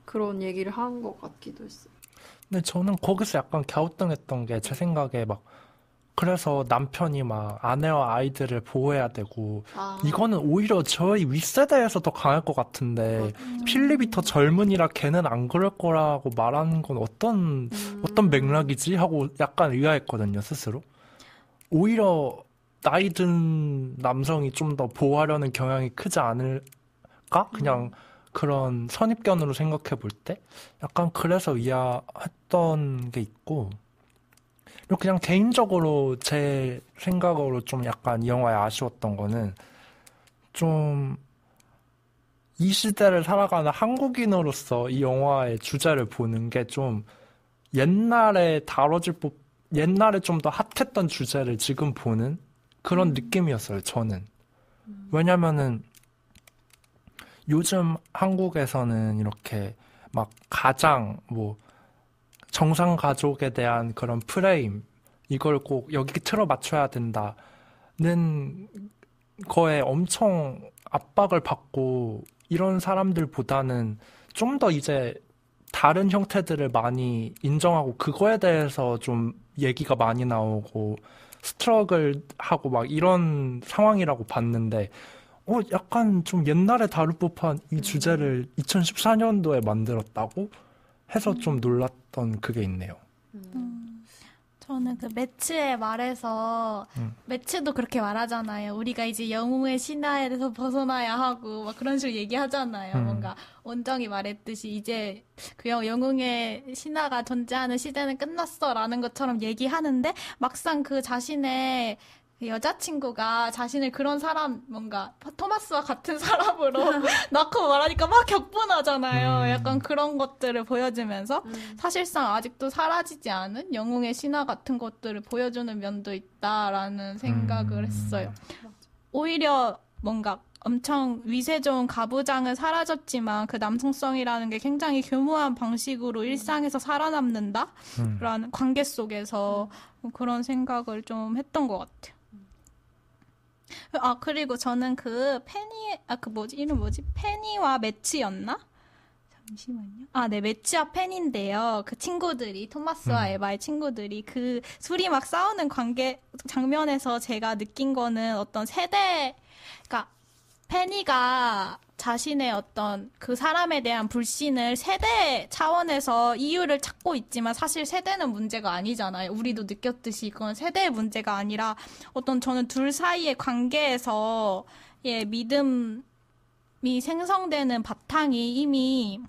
Speaker 3: 그런 얘기를 한 것 같기도 했어요.
Speaker 2: 근데 저는 거기서 약간 갸우뚱했던 게 제 생각에 막 그래서 남편이 막 아내와 아이들을 보호해야 되고 이거는 오히려 저희 윗세대에서 더 강할 것 같은데 필립이 더 젊은이라 걔는 안 그럴 거라고 말하는 건 어떤 맥락이지? 하고 약간 의아했거든요, 스스로. 오히려 나이 든 남성이 좀 더 보호하려는 경향이 크지 않을까? 그냥 그런 선입견으로 생각해 볼 때 약간 그래서 의아했던 게 있고 그냥 개인적으로 제 생각으로 좀 약간 이 영화에 아쉬웠던 거는 좀 이 시대를 살아가는 한국인으로서 이 영화의 주제를 보는 게 좀 옛날에 옛날에 좀 더 핫했던 주제를 지금 보는 그런 느낌이었어요, 저는. 왜냐면은 요즘 한국에서는 이렇게 막 가장 뭐 정상 가족에 대한 그런 프레임, 이걸 꼭 여기 틀어 맞춰야 된다는 거에 엄청 압박을 받고 이런 사람들보다는 좀 더 이제 다른 형태들을 많이 인정하고 그거에 대해서 좀 얘기가 많이 나오고 스트러글 하고 막 이런 상황이라고 봤는데 약간 좀 옛날에 다룰 법한 이 주제를 2014년도에 만들었다고 해서 좀 놀랐던 그게 있네요.
Speaker 1: 저는 그 매츠의 말에서 매츠도 그렇게 말하잖아요. 우리가 이제 영웅의 신화에 대해서 벗어나야 하고 막 그런 식으로 얘기하잖아요. 뭔가 원정이 말했듯이 이제 그 영웅의 신화가 존재하는 시대는 끝났어라는 것처럼 얘기하는데 막상 그 자신의 여자친구가 자신을 그런 사람, 뭔가 토마스와 같은 사람으로 낳고 말하니까 막 격분하잖아요. 약간 그런 것들을 보여주면서 사실상 아직도 사라지지 않은 영웅의 신화 같은 것들을 보여주는 면도 있다라는 생각을 했어요. 오히려 뭔가 엄청 위세 좋은 가부장은 사라졌지만 그 남성성이라는 게 굉장히 교묘한 방식으로 일상에서 살아남는다라는 관계 속에서 그런 생각을 좀 했던 것 같아요. 그리고 저는 페니와 매치였나? 잠시만요. 네, 매치와 페니인데요. 그 친구들이, 토마스와 에바의 친구들이 그 둘이 막 싸우는 장면에서 제가 느낀 거는 어떤 그러니까 페니가 자신의 어떤 그 사람에 대한 불신을 세대 차원에서 이유를 찾고 있지만 사실 세대는 문제가 아니잖아요. 우리도 느꼈듯이 그건 세대의 문제가 아니라 어떤 저는 둘 사이의 관계에서 예, 믿음이 생성되는 바탕이 이미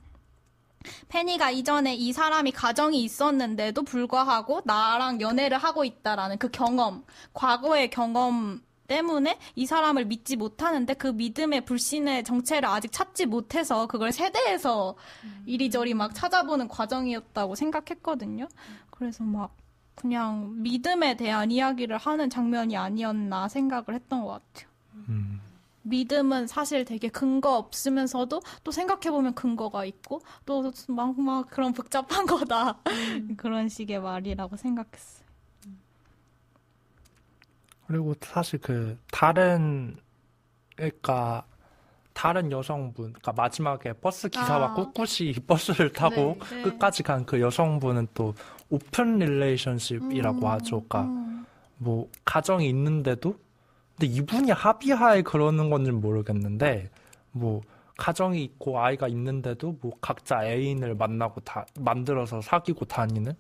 Speaker 1: 페니가 이전에 이 사람이 가정이 있었는데도 불구하고 나랑 연애를 하고 있다라는 그 경험, 과거의 경험 때문에 이 사람을 믿지 못하는데 그 믿음의 불신의 정체를 아직 찾지 못해서 그걸 세대에서 이리저리 막 찾아보는 과정이었다고 생각했거든요. 그래서 막 그냥 믿음에 대한 이야기를 하는 장면이 아니었나 생각을 했던 것 같아요. 믿음은 사실 되게 근거 없으면서도 또 생각해보면 근거가 있고 또 막 그런 복잡한 거다. 그런 식의 말이라고 생각했어요.
Speaker 2: 그리고 사실 다른 여성분, 그러니까 마지막에 버스 기사와 꿋꿋이 버스를 타고
Speaker 1: 네.
Speaker 2: 끝까지 간 그 여성분은 또 오픈 릴레이션십이라고 하죠. 그러니까 뭐 가정이 있는데도, 근데 이분이 합의하에 그러는 건지는 모르겠는데, 뭐 가정이 있고 아이가 있는데도 뭐 각자 애인을 만들어서 사귀고 다니는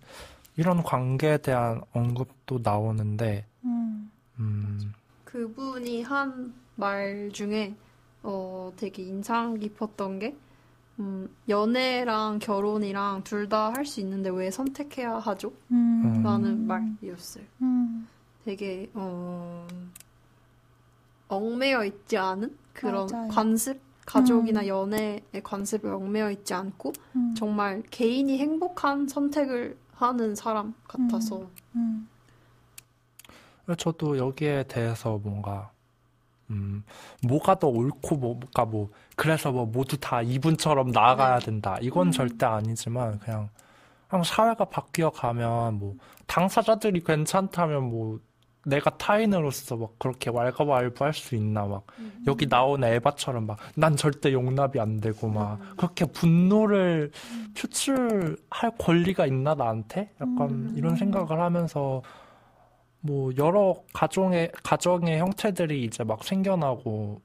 Speaker 2: 이런 관계에 대한 언급도 나오는데.
Speaker 3: 그분이 한 말 중에 되게 인상 깊었던 게 연애랑 결혼이랑 둘 다 할 수 있는데 왜 선택해야 하죠? 라는 말이었어요. 되게 얽매여 있지 않은 그런
Speaker 1: 맞아요.
Speaker 3: 관습, 가족이나 연애의 관습에 얽매여 있지 않고 정말 개인이 행복한 선택을 하는 사람 같아서
Speaker 2: 저도 여기에 대해서 뭐가 더 옳고 그래서 모두 다 이분처럼 나아가야 된다. 이건 절대 아니지만, 그냥 사회가 바뀌어가면, 당사자들이 괜찮다면, 내가 타인으로서 그렇게 왈가왈부할 수 있나, 여기 나오는 에바처럼 난 절대 용납이 안 되고, 그렇게 분노를 표출할 권리가 있나, 나한테? 약간 이런 생각을 하면서, 여러 가정의 형태들이 이제 생겨나고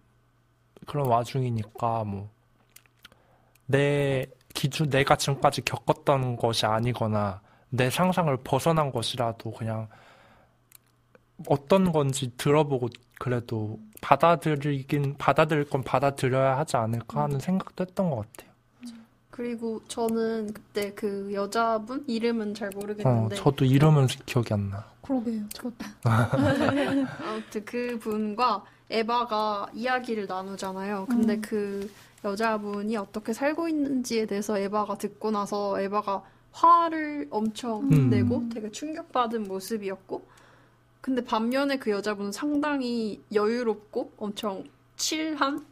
Speaker 2: 그런 와중이니까, 내가 지금까지 겪었던 것이 아니거나, 내 상상을 벗어난 것이라도 그냥 어떤 건지 들어보고 그래도 받아들일 건 받아들여야 하지 않을까 하는 생각도 했던 것 같아요.
Speaker 3: 그리고 저는 그때 그 여자분 이름은 잘 모르겠는데
Speaker 2: 저도 이름은 기억이 안 나.
Speaker 1: 그러게요. 저도.
Speaker 3: 아무튼 그 분과 에바가 이야기를 나누잖아요. 근데 그 여자분이 어떻게 살고 있는지에 대해서 에바가 듣고 나서 에바가 화를 엄청 내고 되게 충격받은 모습이었고, 근데 반면에 그 여자분은 상당히 여유롭고 엄청 칠한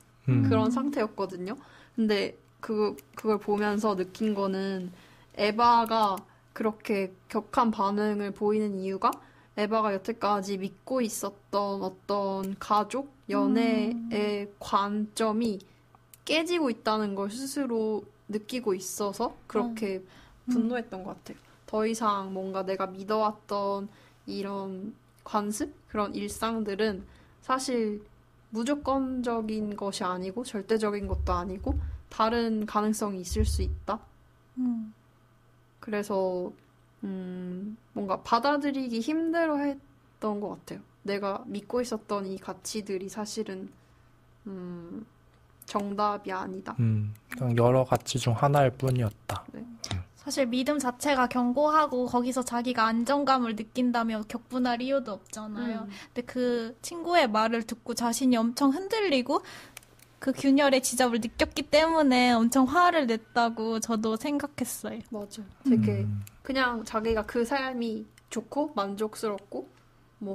Speaker 3: 그런 상태였거든요. 근데 그걸 보면서 느낀 거는 에바가 그렇게 격한 반응을 보이는 이유가 에바가 여태까지 믿고 있었던 어떤 가족, 연애의 관점이 깨지고 있다는 걸 스스로 느끼고 있어서 그렇게 분노했던 것 같아요. 더 이상 뭔가 내가 믿어왔던 이런 관습? 그런 일상들은 사실 무조건적인 것이 아니고 절대적인 것도 아니고 다른 가능성이 있을 수 있다. 그래서 뭔가 받아들이기 힘들어했던 것 같아요. 내가 믿고 있었던 이 가치들이 사실은 정답이 아니다.
Speaker 2: 그냥 여러 가치 중 하나일 뿐이었다.
Speaker 3: 네.
Speaker 1: 사실 믿음 자체가 견고하고 거기서 자기가 안정감을 느낀다면 격분할 이유도 없잖아요. 근데 그 친구의 말을 듣고 자신이 엄청 흔들리고 그 균열의 지점을 느꼈기 때문에 엄청 화를 냈다고 저도 생각했어요.
Speaker 3: 맞아. 되게 그냥 자기가 그 삶이 좋고 만족스럽고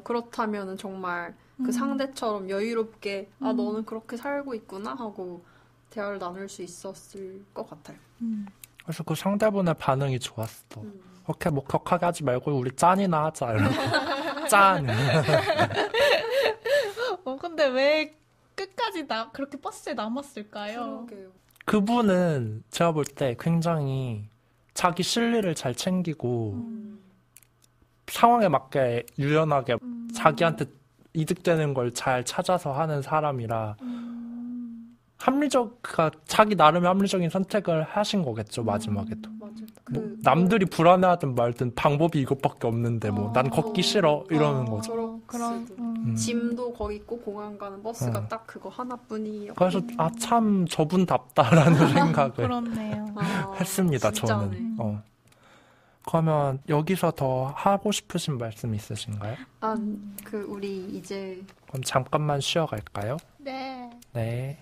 Speaker 3: 그렇다면은 정말 그 상대처럼 여유롭게 너는 그렇게 살고 있구나 하고 대화를 나눌 수 있었을 것 같아요.
Speaker 2: 그래서 그 상대분의 반응이 좋았어. 오케이, 격하게 하지 말고 우리 짠이나 하자. 이러고. 짠.
Speaker 1: 근데 왜 끝까지 그렇게 버스에 남았을까요?
Speaker 3: 그러게요.
Speaker 2: 그분은 제가 볼 때 굉장히 자기 실리를 잘 챙기고 상황에 맞게 유연하게 자기한테 이득되는 걸 잘 찾아서 하는 사람이라 자기 나름의 합리적인 선택을 하신 거겠죠, 마지막에도.
Speaker 3: 맞아.
Speaker 2: 뭐 남들이 불안해하든 말든 방법이 이것밖에 없는데 뭐 난 걷기 싫어 이러는 거죠.
Speaker 3: 그런 짐도 거기 있고 공항 가는 버스가 딱 그거 하나뿐이요.
Speaker 2: 그래서 참 저분답다라는 생각을
Speaker 1: 그렇네요.
Speaker 2: 했습니다.
Speaker 3: 진짜네.
Speaker 2: 저는. 그러면 여기서 더 하고 싶으신 말씀 있으신가요?
Speaker 3: 우리 이제
Speaker 2: 그럼 잠깐만 쉬어갈까요?
Speaker 1: 네.
Speaker 2: 네.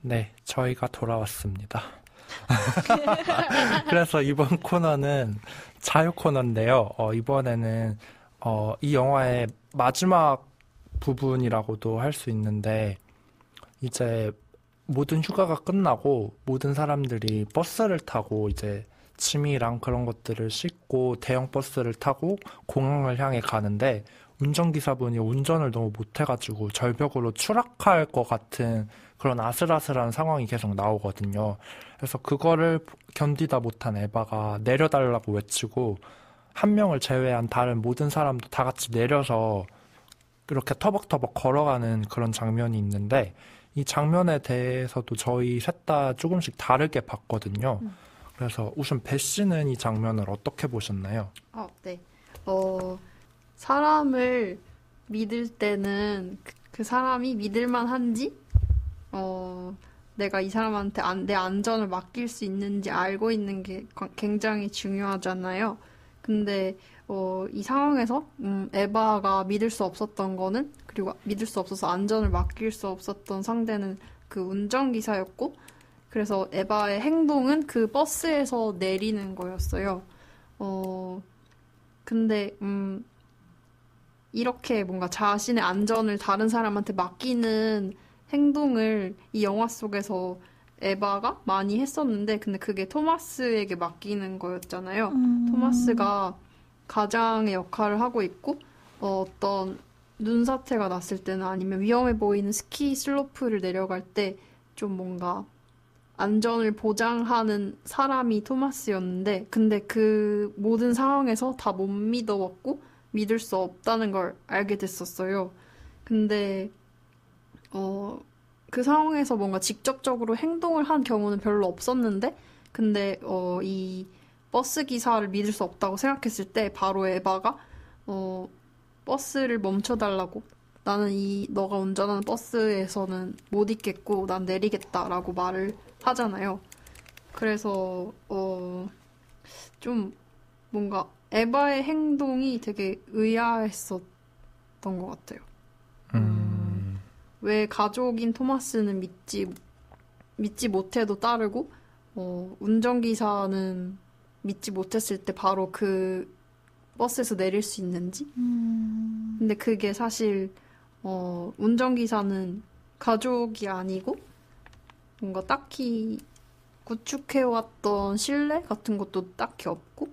Speaker 2: 네, 저희가 돌아왔습니다. 그래서 이번 코너는 자유 코너인데요. 이번에는 이 영화의 마지막 부분이라고도 할 수 있는데 이제 모든 휴가가 끝나고 모든 사람들이 버스를 타고 이제 짐이랑 그런 것들을 싣고 대형 버스를 타고 공항을 향해 가는데 운전기사분이 운전을 너무 못해가지고 절벽으로 추락할 것 같은 그런 아슬아슬한 상황이 계속 나오거든요. 그래서 그거를 견디다 못한 에바가 내려달라고 외치고 한 명을 제외한 다른 모든 사람도 다 같이 내려서 이렇게 터벅터벅 걸어가는 그런 장면이 있는데 이 장면에 대해서도 저희 셋 다 조금씩 다르게 봤거든요. 그래서 우선 배 씨는 이 장면을 어떻게 보셨나요?
Speaker 3: 네. 사람을 믿을 때는 그 사람이 믿을만한지, 내가 이 사람한테 내 안전을 맡길 수 있는지 알고 있는 게 굉장히 중요하잖아요. 근데 이 상황에서 에바가 믿을 수 없었던 거는, 그리고 믿을 수 없어서 안전을 맡길 수 없었던 상대는 그 운전기사였고, 그래서 에바의 행동은 그 버스에서 내리는 거였어요. 근데 이렇게 뭔가 자신의 안전을 다른 사람한테 맡기는 행동을 이 영화 속에서 에바가 많이 했었는데, 근데 그게 토마스에게 맡기는 거였잖아요. 토마스가 가장의 역할을 하고 있고, 어떤 눈사태가 났을 때는 아니면 위험해 보이는 스키 슬로프를 내려갈 때 좀 뭔가 안전을 보장하는 사람이 토마스였는데, 근데 그 모든 상황에서 다 못 믿어왔고 믿을 수 없다는 걸 알게 됐었어요. 근데 그 상황에서 뭔가 직접적으로 행동을 한 경우는 별로 없었는데, 근데 이 버스 기사를 믿을 수 없다고 생각했을 때 바로 에바가 버스를 멈춰달라고, 나는 너가 운전하는 버스에서는 못 있겠고 난 내리겠다라고 말을 하잖아요. 그래서 좀 뭔가 에바의 행동이 되게 의아했었던 것 같아요. 왜 가족인 토마스는 믿지 못해도 따르고, 운전기사는 믿지 못했을 때 바로 그 버스에서 내릴 수 있는지? 근데 그게 사실, 운전기사는 가족이 아니고, 뭔가 딱히 구축해왔던 신뢰 같은 것도 딱히 없고,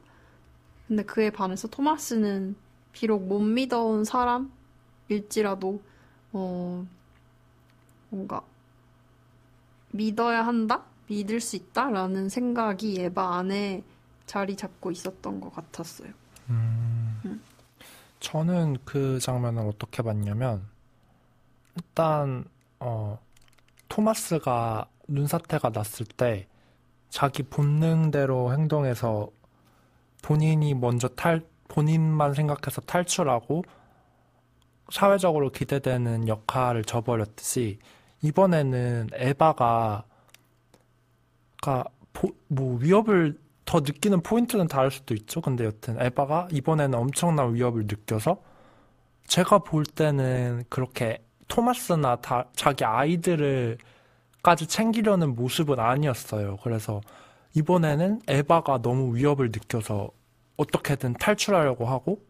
Speaker 3: 근데 그에 반해서 토마스는 비록 못 믿어온 사람일지라도, 뭔가 믿어야 한다? 믿을 수 있다? 라는 생각이 에바 안에 자리 잡고 있었던 것 같았어요.
Speaker 2: 저는 그 장면을 어떻게 봤냐면, 일단 토마스가 눈사태가 났을 때 자기 본능대로 행동해서 본인이 먼저 본인만 생각해서 탈출하고 사회적으로 기대되는 역할을 저버렸듯이, 이번에는 에바가 뭐 위협을 더 느끼는 포인트는 다를 수도 있죠. 근데 여튼 에바가 이번에는 엄청난 위협을 느껴서, 제가 볼 때는 그렇게 토마스나 자기 아이들을까지 챙기려는 모습은 아니었어요. 그래서 이번에는 에바가 너무 위협을 느껴서 어떻게든 탈출하려고 하고,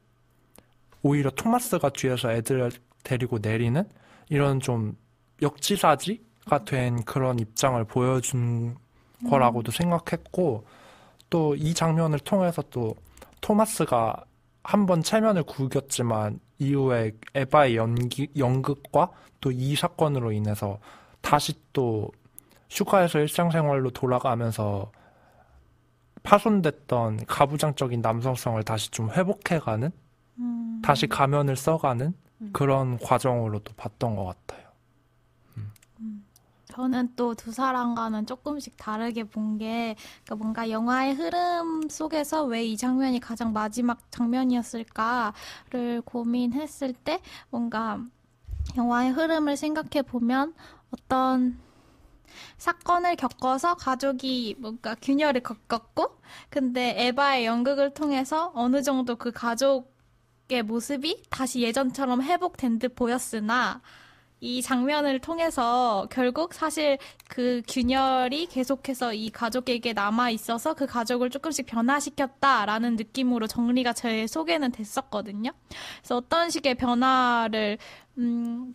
Speaker 2: 오히려 토마스가 뒤에서 애들을 데리고 내리는 이런 좀 역지사지가 된 그런 입장을 보여준 거라고도 생각했고, 또 이 장면을 통해서 또 토마스가 한번 체면을 구겼지만 이후에 에바의 연극과 또 이 사건으로 인해서 다시 또 휴가에서 일상생활로 돌아가면서 파손됐던 가부장적인 남성성을 다시 좀 회복해가는, 다시 가면을 써가는 그런 과정으로도 봤던 것 같아요.
Speaker 1: 저는 또 두 사람과는 조금씩 다르게 본 게, 그러니까 뭔가 영화의 흐름 속에서 왜 이 장면이 가장 마지막 장면이었을까를 고민했을 때, 뭔가 영화의 흐름을 생각해 보면 어떤 사건을 겪어서 가족이 뭔가 균열을 겪었고, 근데 에바의 연극을 통해서 어느 정도 그 가족의 모습이 다시 예전처럼 회복된 듯 보였으나, 이 장면을 통해서 결국 사실 그 균열이 계속해서 이 가족에게 남아 있어서 그 가족을 조금씩 변화시켰다라는 느낌으로 정리가 제 속에는 됐었거든요. 그래서 어떤 식의 변화를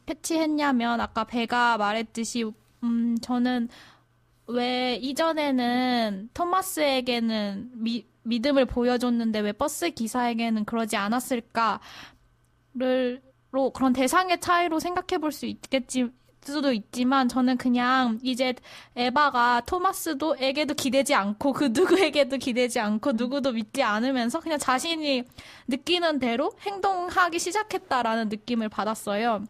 Speaker 1: 패치했냐면 아까 배가 말했듯이 저는 왜 이전에는 토마스에게는 믿음을 보여줬는데 왜 버스 기사에게는 그러지 않았을까를 그런 대상의 차이로 생각해 볼 수도 있지만 저는 그냥 이제 에바가 토마스도에게도 기대지 않고 그 누구에게도 기대지 않고 누구도 믿지 않으면서 그냥 자신이 느끼는 대로 행동하기 시작했다라는 느낌을 받았어요.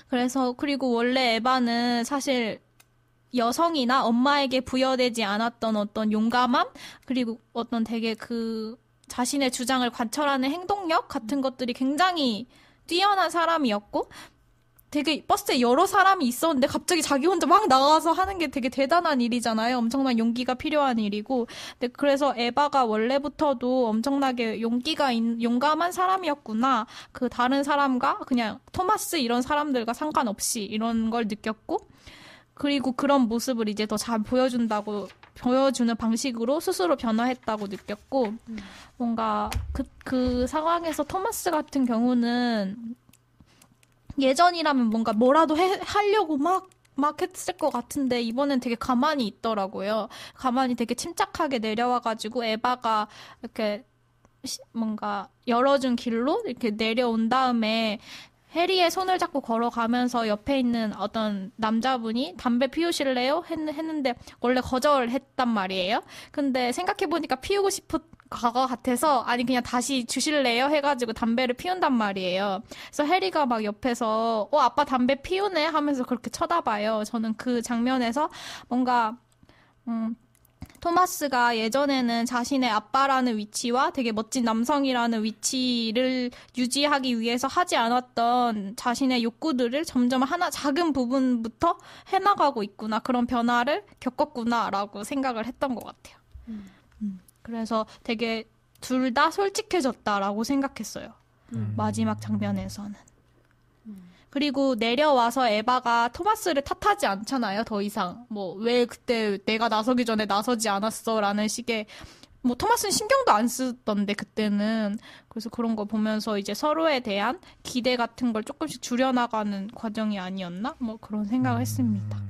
Speaker 1: 그래서 그리고 원래 에바는 사실 여성이나 엄마에게 부여되지 않았던 어떤 용감함 그리고 어떤 되게 그 자신의 주장을 관철하는 행동력 같은 것들이 굉장히 뛰어난 사람이었고 되게 버스에 여러 사람이 있었는데 갑자기 자기 혼자 막 나가서 하는 게 되게 대단한 일이잖아요. 엄청난 용기가 필요한 일이고. 근데 그래서 에바가 원래부터도 엄청나게 용감한 사람이었구나. 그 다른 사람과 그냥 토마스 이런 사람들과 상관없이 이런 걸 느꼈고 그리고 그런 모습을 이제 더 잘 보여주는 방식으로 스스로 변화했다고 느꼈고 뭔가 그 상황에서 토마스 같은 경우는 예전이라면 뭔가 뭐라도 하려고 막 했을 것 같은데 이번엔 되게 가만히 있더라고요. 가만히 되게 침착하게 내려와가지고 에바가 이렇게 뭔가 열어준 길로 이렇게 내려온 다음에 해리의 손을 잡고 걸어가면서 옆에 있는 어떤 남자분이 담배 피우실래요? 했는데 원래 거절했단 말이에요. 근데 생각해보니까 피우고 싶을 것 같아서 아니 그냥 다시 주실래요? 해가지고 담배를 피운단 말이에요. 그래서 해리가 막 옆에서 아빠 담배 피우네? 하면서 그렇게 쳐다봐요. 저는 그 장면에서 뭔가 토마스가 예전에는 자신의 아빠라는 위치와 되게 멋진 남성이라는 위치를 유지하기 위해서 하지 않았던 자신의 욕구들을 점점 하나 작은 부분부터 해나가고 있구나. 그런 변화를 겪었구나라고 생각을 했던 것 같아요. 그래서 되게 둘 다 솔직해졌다라고 생각했어요. 마지막 장면에서는. 그리고 내려와서 에바가 토마스를 탓하지 않잖아요, 더 이상. 왜 그때 내가 나서기 전에 나서지 않았어? 라는 식의, 토마스는 신경도 안 쓰던데, 그때는. 그래서 그런 거 보면서 이제 서로에 대한 기대 같은 걸 조금씩 줄여나가는 과정이 아니었나? 그런 생각을 했습니다.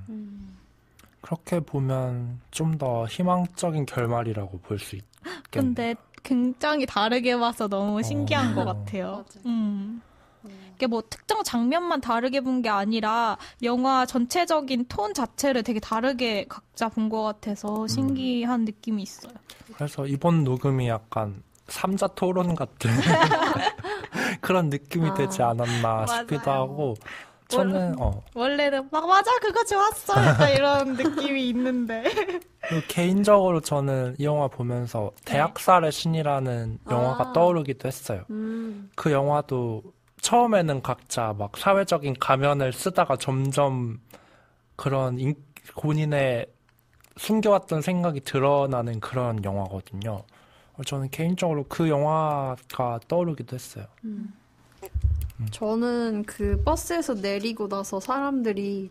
Speaker 2: 그렇게 보면 좀 더 희망적인 결말이라고 볼 수 있겠네요.
Speaker 1: 근데 굉장히 다르게 봐서 너무 신기한 것 같아요. 이게 특정 장면만 다르게 본 게 아니라 영화 전체적인 톤 자체를 되게 다르게 각자 본 것 같아서 신기한 느낌이 있어요.
Speaker 2: 그래서 이번 녹음이 약간 삼자 토론 같은 그런 느낌이 되지 않았나 싶기도 하고 저는
Speaker 1: 원래는 맞아 그거 좋았어 약간 이런 느낌이 있는데
Speaker 2: 개인적으로 저는 이 영화 보면서 대학살의 신이라는 영화가 떠오르기도 했어요. 그 영화도 처음에는 각자 막 사회적인 가면을 쓰다가 점점 그런 본인의 숨겨왔던 생각이 드러나는 그런 영화거든요. 저는 개인적으로 그 영화가 떠오르기도 했어요.
Speaker 3: 저는 그 버스에서 내리고 나서 사람들이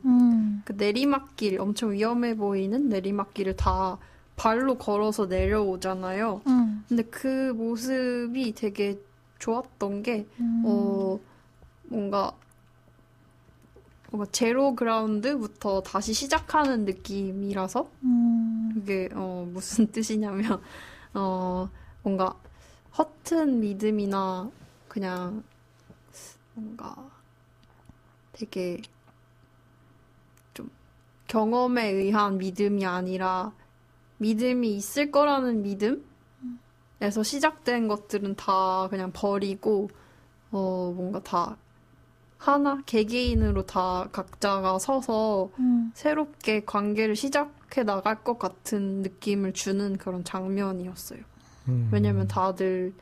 Speaker 3: 그 내리막길, 엄청 위험해 보이는 내리막길을 다 발로 걸어서 내려오잖아요. 근데 그 모습이 되게 좋았던 게, 뭔가 제로 그라운드부터 다시 시작하는 느낌이라서, 그게, 무슨 뜻이냐면, 뭔가 허튼 믿음이나 그냥 뭔가 되게 좀 경험에 의한 믿음이 아니라 믿음이 있을 거라는 믿음에서 시작된 것들은 다 그냥 버리고 뭔가 다 하나 개개인으로 다 각자가 서서 새롭게 관계를 시작해 나갈 것 같은 느낌을 주는 그런 장면이었어요. 왜냐면 다들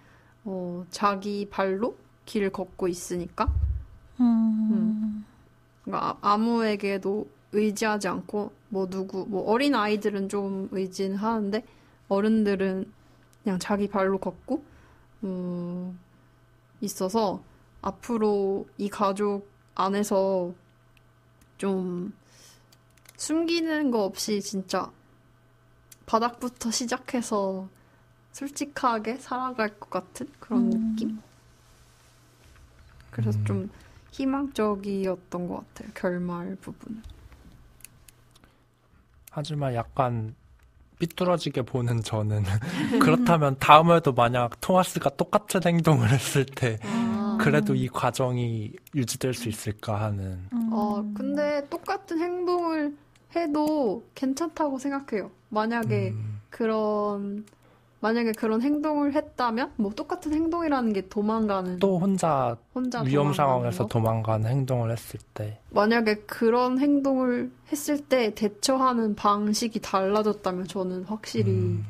Speaker 3: 자기 발로 길을 걷고 있으니까. 그러니까 아무에게도 의지하지 않고 뭐 어린 아이들은 좀 의지는 하는데 어른들은 그냥 자기 발로 걷고 있어서 앞으로 이 가족 안에서 좀 숨기는 거 없이 진짜 바닥부터 시작해서 솔직하게 살아갈 것 같은 그런 느낌? 그래서 좀 희망적이었던 것 같아요. 결말 부분은.
Speaker 2: 하지만 약간 삐뚤어지게 보는 저는 그렇다면 다음에도 만약 토마스가 똑같은 행동을 했을 때 그래도 이 과정이 유지될 수 있을까 하는.
Speaker 3: 근데 똑같은 행동을 해도 괜찮다고 생각해요. 만약에 그런 행동을 했다면, 뭐 똑같은 행동이라는 게 도망가는.
Speaker 2: 또 혼자 위험 상황에서
Speaker 3: 거?
Speaker 2: 도망가는 행동을 했을 때.
Speaker 3: 만약에 그런 행동을 했을 때 대처하는 방식이 달라졌다면 저는 확실히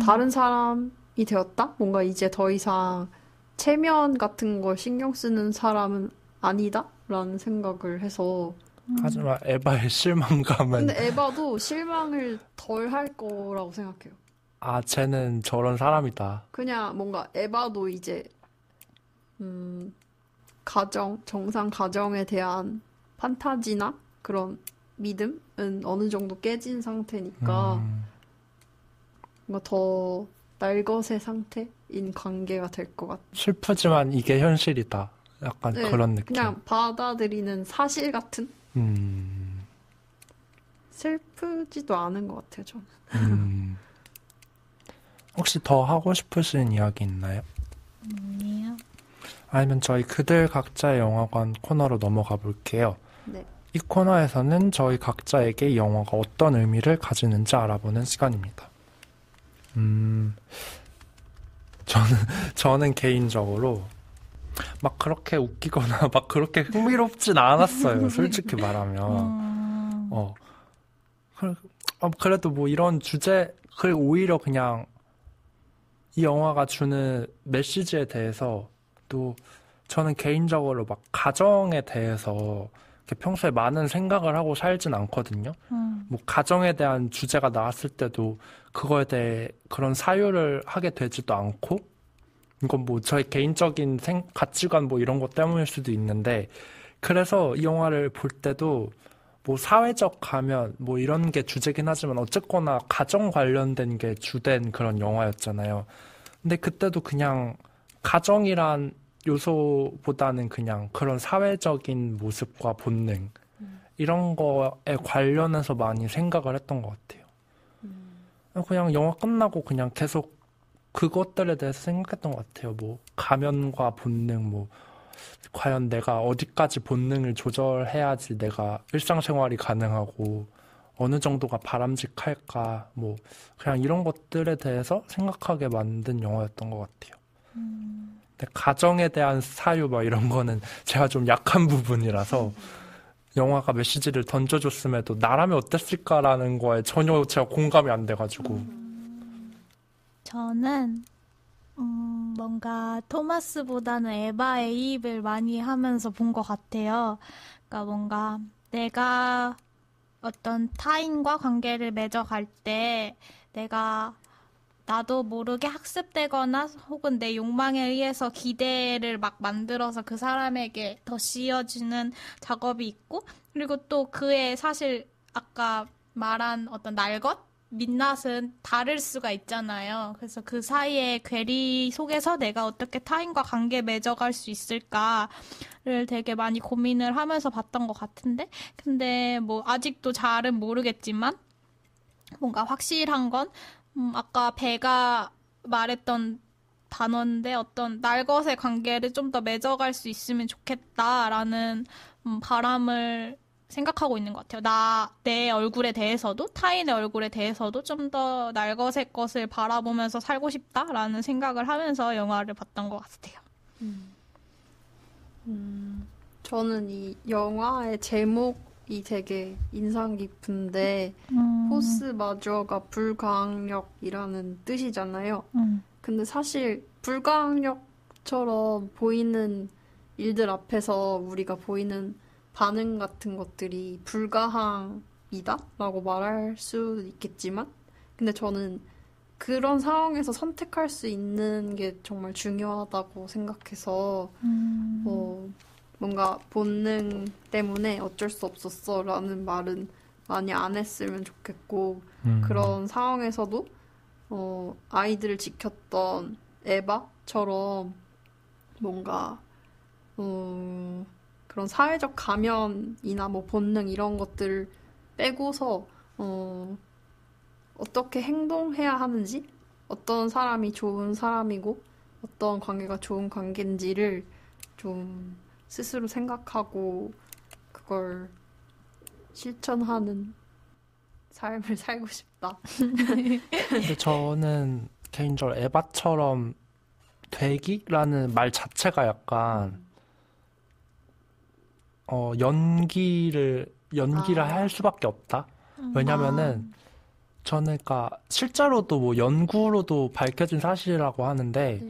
Speaker 3: 다른 사람이 되었다? 뭔가 이제 더 이상 체면 같은 걸 신경 쓰는 사람은 아니다? 라는 생각을 해서.
Speaker 2: 하지만 에바의 실망감은.
Speaker 3: 근데 에바도 실망을 덜 할 거라고 생각해요.
Speaker 2: 쟤는 저런 사람이다.
Speaker 3: 그냥 뭔가 에바도 이제, 정상 가정에 대한 판타지나 그런 믿음은 어느 정도 깨진 상태니까, 뭔가 더 날것의 상태인 관계가 될 것 같아요.
Speaker 2: 슬프지만 이게 현실이다. 약간
Speaker 3: 네,
Speaker 2: 그런 느낌.
Speaker 3: 그냥 받아들이는 사실 같은? 슬프지도 않은 것 같아요, 저는.
Speaker 2: 혹시 더 하고 싶으신 이야기 있나요?
Speaker 1: 아니요.
Speaker 2: 아니면 저희 그들 각자의 영화관 코너로 넘어가 볼게요.
Speaker 3: 네.
Speaker 2: 이 코너에서는 저희 각자에게 영화가 어떤 의미를 가지는지 알아보는 시간입니다. 저는 개인적으로 막 그렇게 웃기거나 막 그렇게 흥미롭진 않았어요. 솔직히 말하면. 그래도 뭐 이런 주제, 오히려 그냥 이 영화가 주는 메시지에 대해서 또 저는 개인적으로 막 가정에 대해서 평소에 많은 생각을 하고 살진 않거든요. 뭐 가정에 대한 주제가 나왔을 때도 그거에 대해 그런 사유를 하게 되지도 않고, 이건 뭐 저의 개인적인 가치관 뭐 이런 것 때문일 수도 있는데, 그래서 이 영화를 볼 때도 뭐 사회적 가면 뭐 이런 게 주제긴 하지만 어쨌거나 가정 관련된 게 주된 그런 영화였잖아요. 근데 그때도 그냥 가정이란 요소보다는 그냥 그런 사회적인 모습과 본능 이런 거에 관련해서 많이 생각을 했던 것 같아요. 그냥 영화 끝나고 그냥 계속 그것들에 대해서 생각했던 것 같아요. 뭐 가면과 본능, 뭐 과연 내가 어디까지 본능을 조절해야지 내가 일상생활이 가능하고 어느 정도가 바람직할까, 뭐 그냥 이런 것들에 대해서 생각하게 만든 영화였던 것 같아요. 근데 가정에 대한 사유 막 이런 거는 제가 좀 약한 부분이라서 영화가 메시지를 던져줬음에도 나라면 어땠을까라는 거에 전혀 제가 공감이 안 돼가지고.
Speaker 1: 저는 뭔가 토마스보다는 에바의 이입을 많이 하면서 본 것 같아요. 그러니까 뭔가 내가 어떤 타인과 관계를 맺어갈 때 나도 모르게 학습되거나 혹은 내 욕망에 의해서 기대를 막 만들어서 그 사람에게 더 씌워주는 작업이 있고, 그리고 또 그의 사실 아까 말한 어떤 민낯은 다를 수가 있잖아요. 그래서 그 사이의 괴리 속에서 내가 어떻게 타인과 관계 맺어갈 수 있을까를 되게 많이 고민을 하면서 봤던 것 같은데, 근데 뭐 아직도 잘은 모르겠지만 뭔가 확실한 건 아까 배가 말했던 단어인데 어떤 날것의 관계를 좀 더 맺어갈 수 있으면 좋겠다라는 바람을 생각하고 있는 것 같아요. 내 얼굴에 대해서도 타인의 얼굴에 대해서도 좀 더 날것의 것을 바라보면서 살고 싶다라는 생각을 하면서 영화를 봤던 것 같아요.
Speaker 3: 저는 이 영화의 제목이 되게 인상 깊은데 포스 마저가 불가항력이라는 뜻이잖아요. 근데 사실 불가항력처럼 보이는 일들 앞에서 우리가 보이는 반응 같은 것들이 불가항이다? 라고 말할 수 있겠지만 근데 저는 그런 상황에서 선택할 수 있는 게 정말 중요하다고 생각해서 뭔가 본능 때문에 어쩔 수 없었어 라는 말은 많이 안 했으면 좋겠고 그런 상황에서도 아이들을 지켰던 에바처럼 뭔가 그런 사회적 가면이나 뭐 본능 이런 것들을 빼고서 어떻게 행동해야 하는지 어떤 사람이 좋은 사람이고 어떤 관계가 좋은 관계인지를 좀 스스로 생각하고 그걸 실천하는 삶을 살고 싶다.
Speaker 2: 근데 저는 개인적으로 에바처럼 되기라는 말 자체가 약간 연기를 할 수밖에 없다. 왜냐면은 저는 그러니까 실제로도 뭐 연구로도 밝혀진 사실이라고 하는데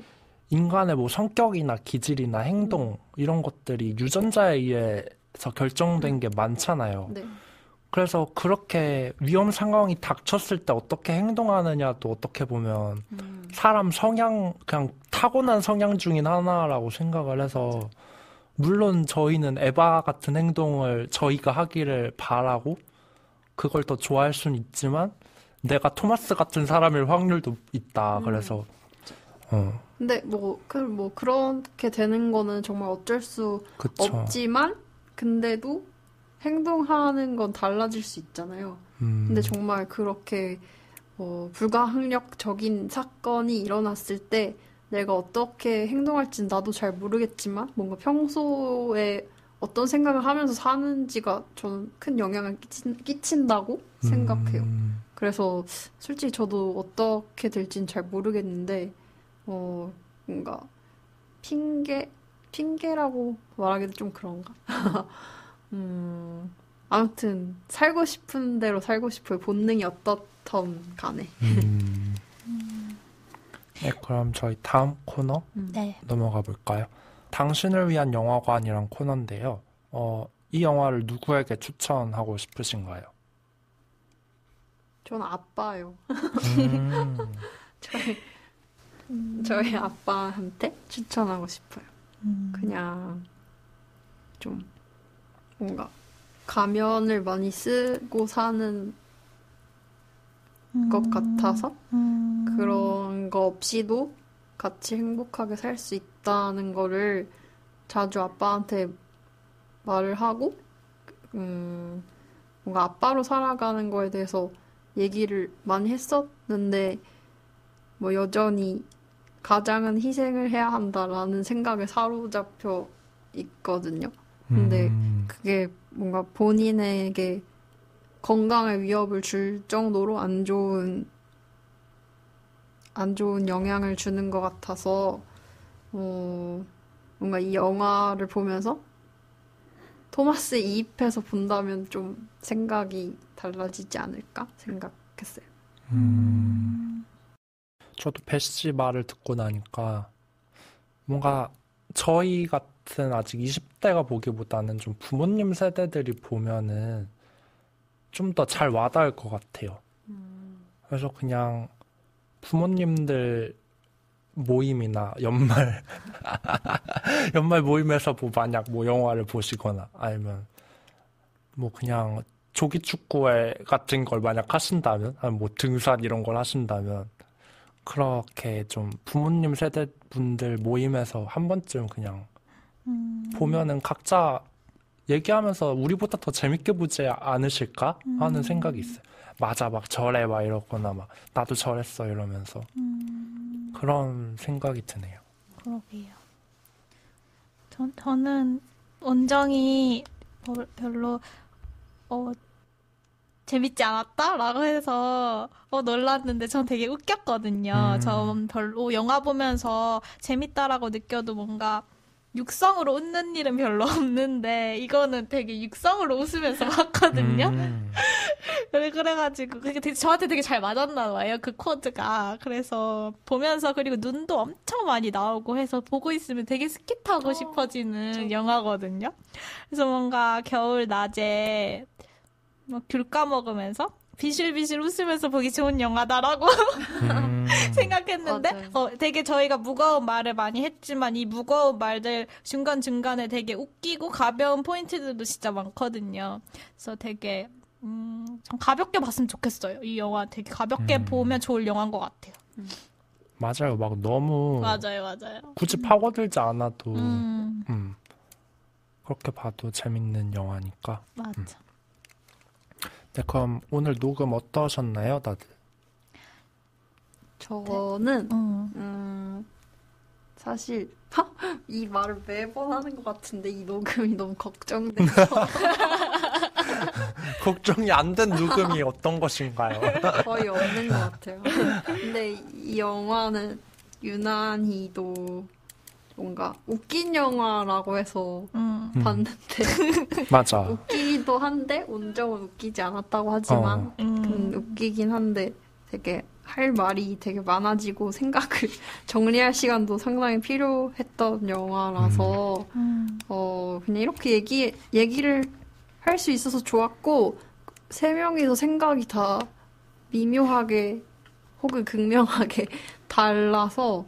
Speaker 2: 인간의 뭐 성격이나 기질이나 행동 이런 것들이 유전자에 의해서 결정된 게 많잖아요.
Speaker 3: 네.
Speaker 2: 그래서 그렇게 위험 상황이 닥쳤을 때 어떻게 행동하느냐도 어떻게 보면 사람 성향, 그냥 타고난 성향 중인 하나라고 생각을 해서 물론 저희는 에바 같은 행동을 저희가 하기를 바라고 그걸 더 좋아할 수는 있지만 내가 토마스 같은 사람일 확률도 있다. 그래서
Speaker 3: 근데 그렇게 되는 거는 정말 어쩔 수
Speaker 2: 그쵸.
Speaker 3: 없지만 근데도 행동하는 건 달라질 수 있잖아요. 근데 정말 그렇게 불가항력적인 사건이 일어났을 때 내가 어떻게 행동할지는 나도 잘 모르겠지만 뭔가 평소에 어떤 생각을 하면서 사는지가 저는 큰 영향을 끼친다고 생각해요. 그래서 솔직히 저도 어떻게 될지는 잘 모르겠는데 뭔가 핑계라고 말하기도 좀 그런가? 아무튼 살고 싶은 대로 살고 싶어요. 본능이 어떻든 간에.
Speaker 2: 네, 그럼 저희 다음 코너
Speaker 1: 네.
Speaker 2: 넘어가 볼까요? 당신을 위한 영화관이란 코너인데요. 이 영화를 누구에게 추천하고 싶으신가요?
Speaker 3: 저는 아빠요. 저희 아빠한테 추천하고 싶어요. 그냥 좀 뭔가 가면을 많이 쓰고 사는 것 같아서 그런 거 없이도 같이 행복하게 살 수 있다는 거를 자주 아빠한테 말을 하고 뭔가 아빠로 살아가는 거에 대해서 얘기를 많이 했었는데 뭐 여전히 가장은 희생을 해야 한다라는 생각에 사로잡혀 있거든요. 근데 그게 뭔가 본인에게 건강에 위협을 줄 정도로 안 좋은 영향을 주는 것 같아서 뭔가 이 영화를 보면서 토마스에 이입해서 본다면 좀 생각이 달라지지 않을까 생각했어요.
Speaker 2: 저도 배씨 말을 듣고 나니까 뭔가 저희 같은 아직 20대가 보기보다는 좀 부모님 세대들이 보면은 좀 더 잘 와닿을 것 같아요. 그래서 그냥 부모님들 모임이나 연말 모임에서 뭐 만약 뭐 영화를 보시거나 아니면 뭐 그냥 조기 축구회 같은 걸 만약 하신다면 아니면 뭐 등산 이런 걸 하신다면 그렇게 좀 부모님 세대 분들 모임에서 한 번쯤 그냥 보면은 각자 얘기하면서 우리보다 더 재밌게 보지 않으실까 하는 생각이 있어요. 맞아, 막 저래 막 이러거나 막 나도 저랬어 이러면서 그런 생각이 드네요.
Speaker 1: 그러게요. 저는 원정이 별로 재밌지 않았다라고 해서 놀랐는데 전 되게 웃겼거든요. 전 별로 영화 보면서 재밌다라고 느껴도 뭔가 육성으로 웃는 일은 별로 없는데 이거는 되게 육성으로 웃으면서 봤거든요. 그래가지고 그게 저한테 되게 잘 맞았나 봐요. 그 코드가. 그래서 보면서 그리고 눈도 엄청 많이 나오고 해서 보고 있으면 되게 스kit하고 싶어지는 영화거든요. 그래서 뭔가 겨울 낮에 막 귤 까먹으면서 비실비실 웃으면서 보기 좋은 영화다라고 생각했는데 되게 저희가 무거운 말을 많이 했지만 이 무거운 말들 중간중간에 되게 웃기고 가벼운 포인트들도 진짜 많거든요. 그래서 되게 좀 가볍게 봤으면 좋겠어요. 이 영화 되게 가볍게 보면 좋을 영화인 것 같아요.
Speaker 2: 맞아요. 막 너무
Speaker 1: 맞아요.
Speaker 2: 굳이 파고들지 않아도 그렇게 봐도 재밌는 영화니까.
Speaker 1: 맞아.
Speaker 2: 네, 그럼 오늘 녹음 어떠셨나요, 다들?
Speaker 3: 저는 사실 이 말을 매번 하는 것 같은데 이 녹음이 너무 걱정돼서
Speaker 2: 걱정이 안 된 녹음이 어떤 것인가요?
Speaker 3: 거의 없는 것 같아요. 근데 이 영화는 유난히도 뭔가 웃긴 영화라고 해서 봤는데
Speaker 2: 맞아.
Speaker 3: 웃기기도 한데 온정은 웃기지 않았다고 하지만 웃기긴 한데 되게 할 말이 되게 많아지고 생각을 정리할 시간도 상당히 필요했던 영화라서 그냥 이렇게 얘기를 할 수 있어서 좋았고 세 명이서 생각이 다 미묘하게 혹은 극명하게 달라서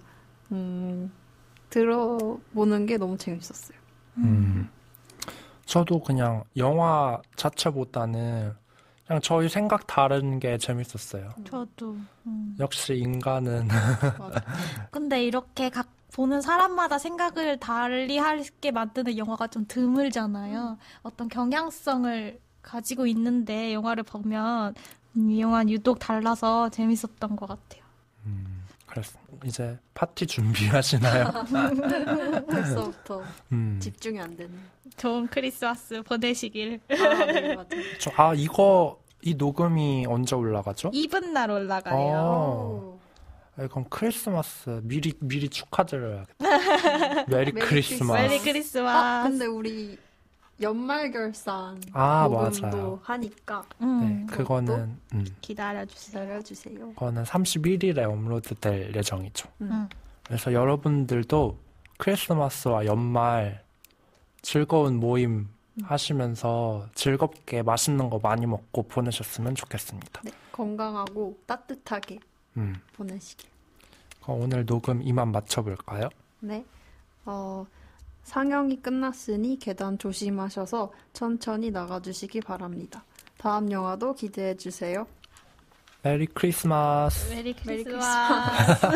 Speaker 3: 들어보는 게 너무 재밌었어요.
Speaker 2: 저도 그냥 영화 자체보다는 그냥 저희 생각 다른 게 재밌었어요.
Speaker 1: 저도.
Speaker 2: 역시 인간은
Speaker 1: 근데 이렇게 각 보는 사람마다 생각을 달리하게 만드는 영화가 좀 드물잖아요. 어떤 경향성을 가지고 있는데 영화를 보면 이 영화는 유독 달라서 재밌었던 것 같아요.
Speaker 2: 그래서 이제 파티 준비하시나요?
Speaker 3: 벌써부터 집중이 안 되네.
Speaker 1: 좋은 크리스마스 보내시길.
Speaker 3: 네, 맞아요.
Speaker 2: 이 녹음이 언제 올라가죠?
Speaker 1: 이브날 올라가요.
Speaker 2: 그럼 크리스마스 미리 축하드려야겠다. 메리 크리스마스.
Speaker 1: 메리 크리스마스.
Speaker 3: 근데 우리 연말 결산 녹음도
Speaker 2: 맞아요.
Speaker 3: 하니까
Speaker 2: 네, 그거는
Speaker 1: 기다려주세요.
Speaker 2: 그거는 31일에 업로드될 예정이죠. 그래서 여러분들도 크리스마스와 연말 즐거운 모임 하시면서 즐겁게 맛있는 거 많이 먹고 보내셨으면 좋겠습니다.
Speaker 3: 네, 건강하고 따뜻하게 보내시길.
Speaker 2: 그럼 오늘 녹음 이만 마쳐볼까요?
Speaker 3: 네. 상영이 끝났으니 계단 조심하셔서 천천히 나가주시기 바랍니다. 다음 영화도 기대해주세요.
Speaker 2: 메리 크리스마스.
Speaker 1: 메리 크리스마스.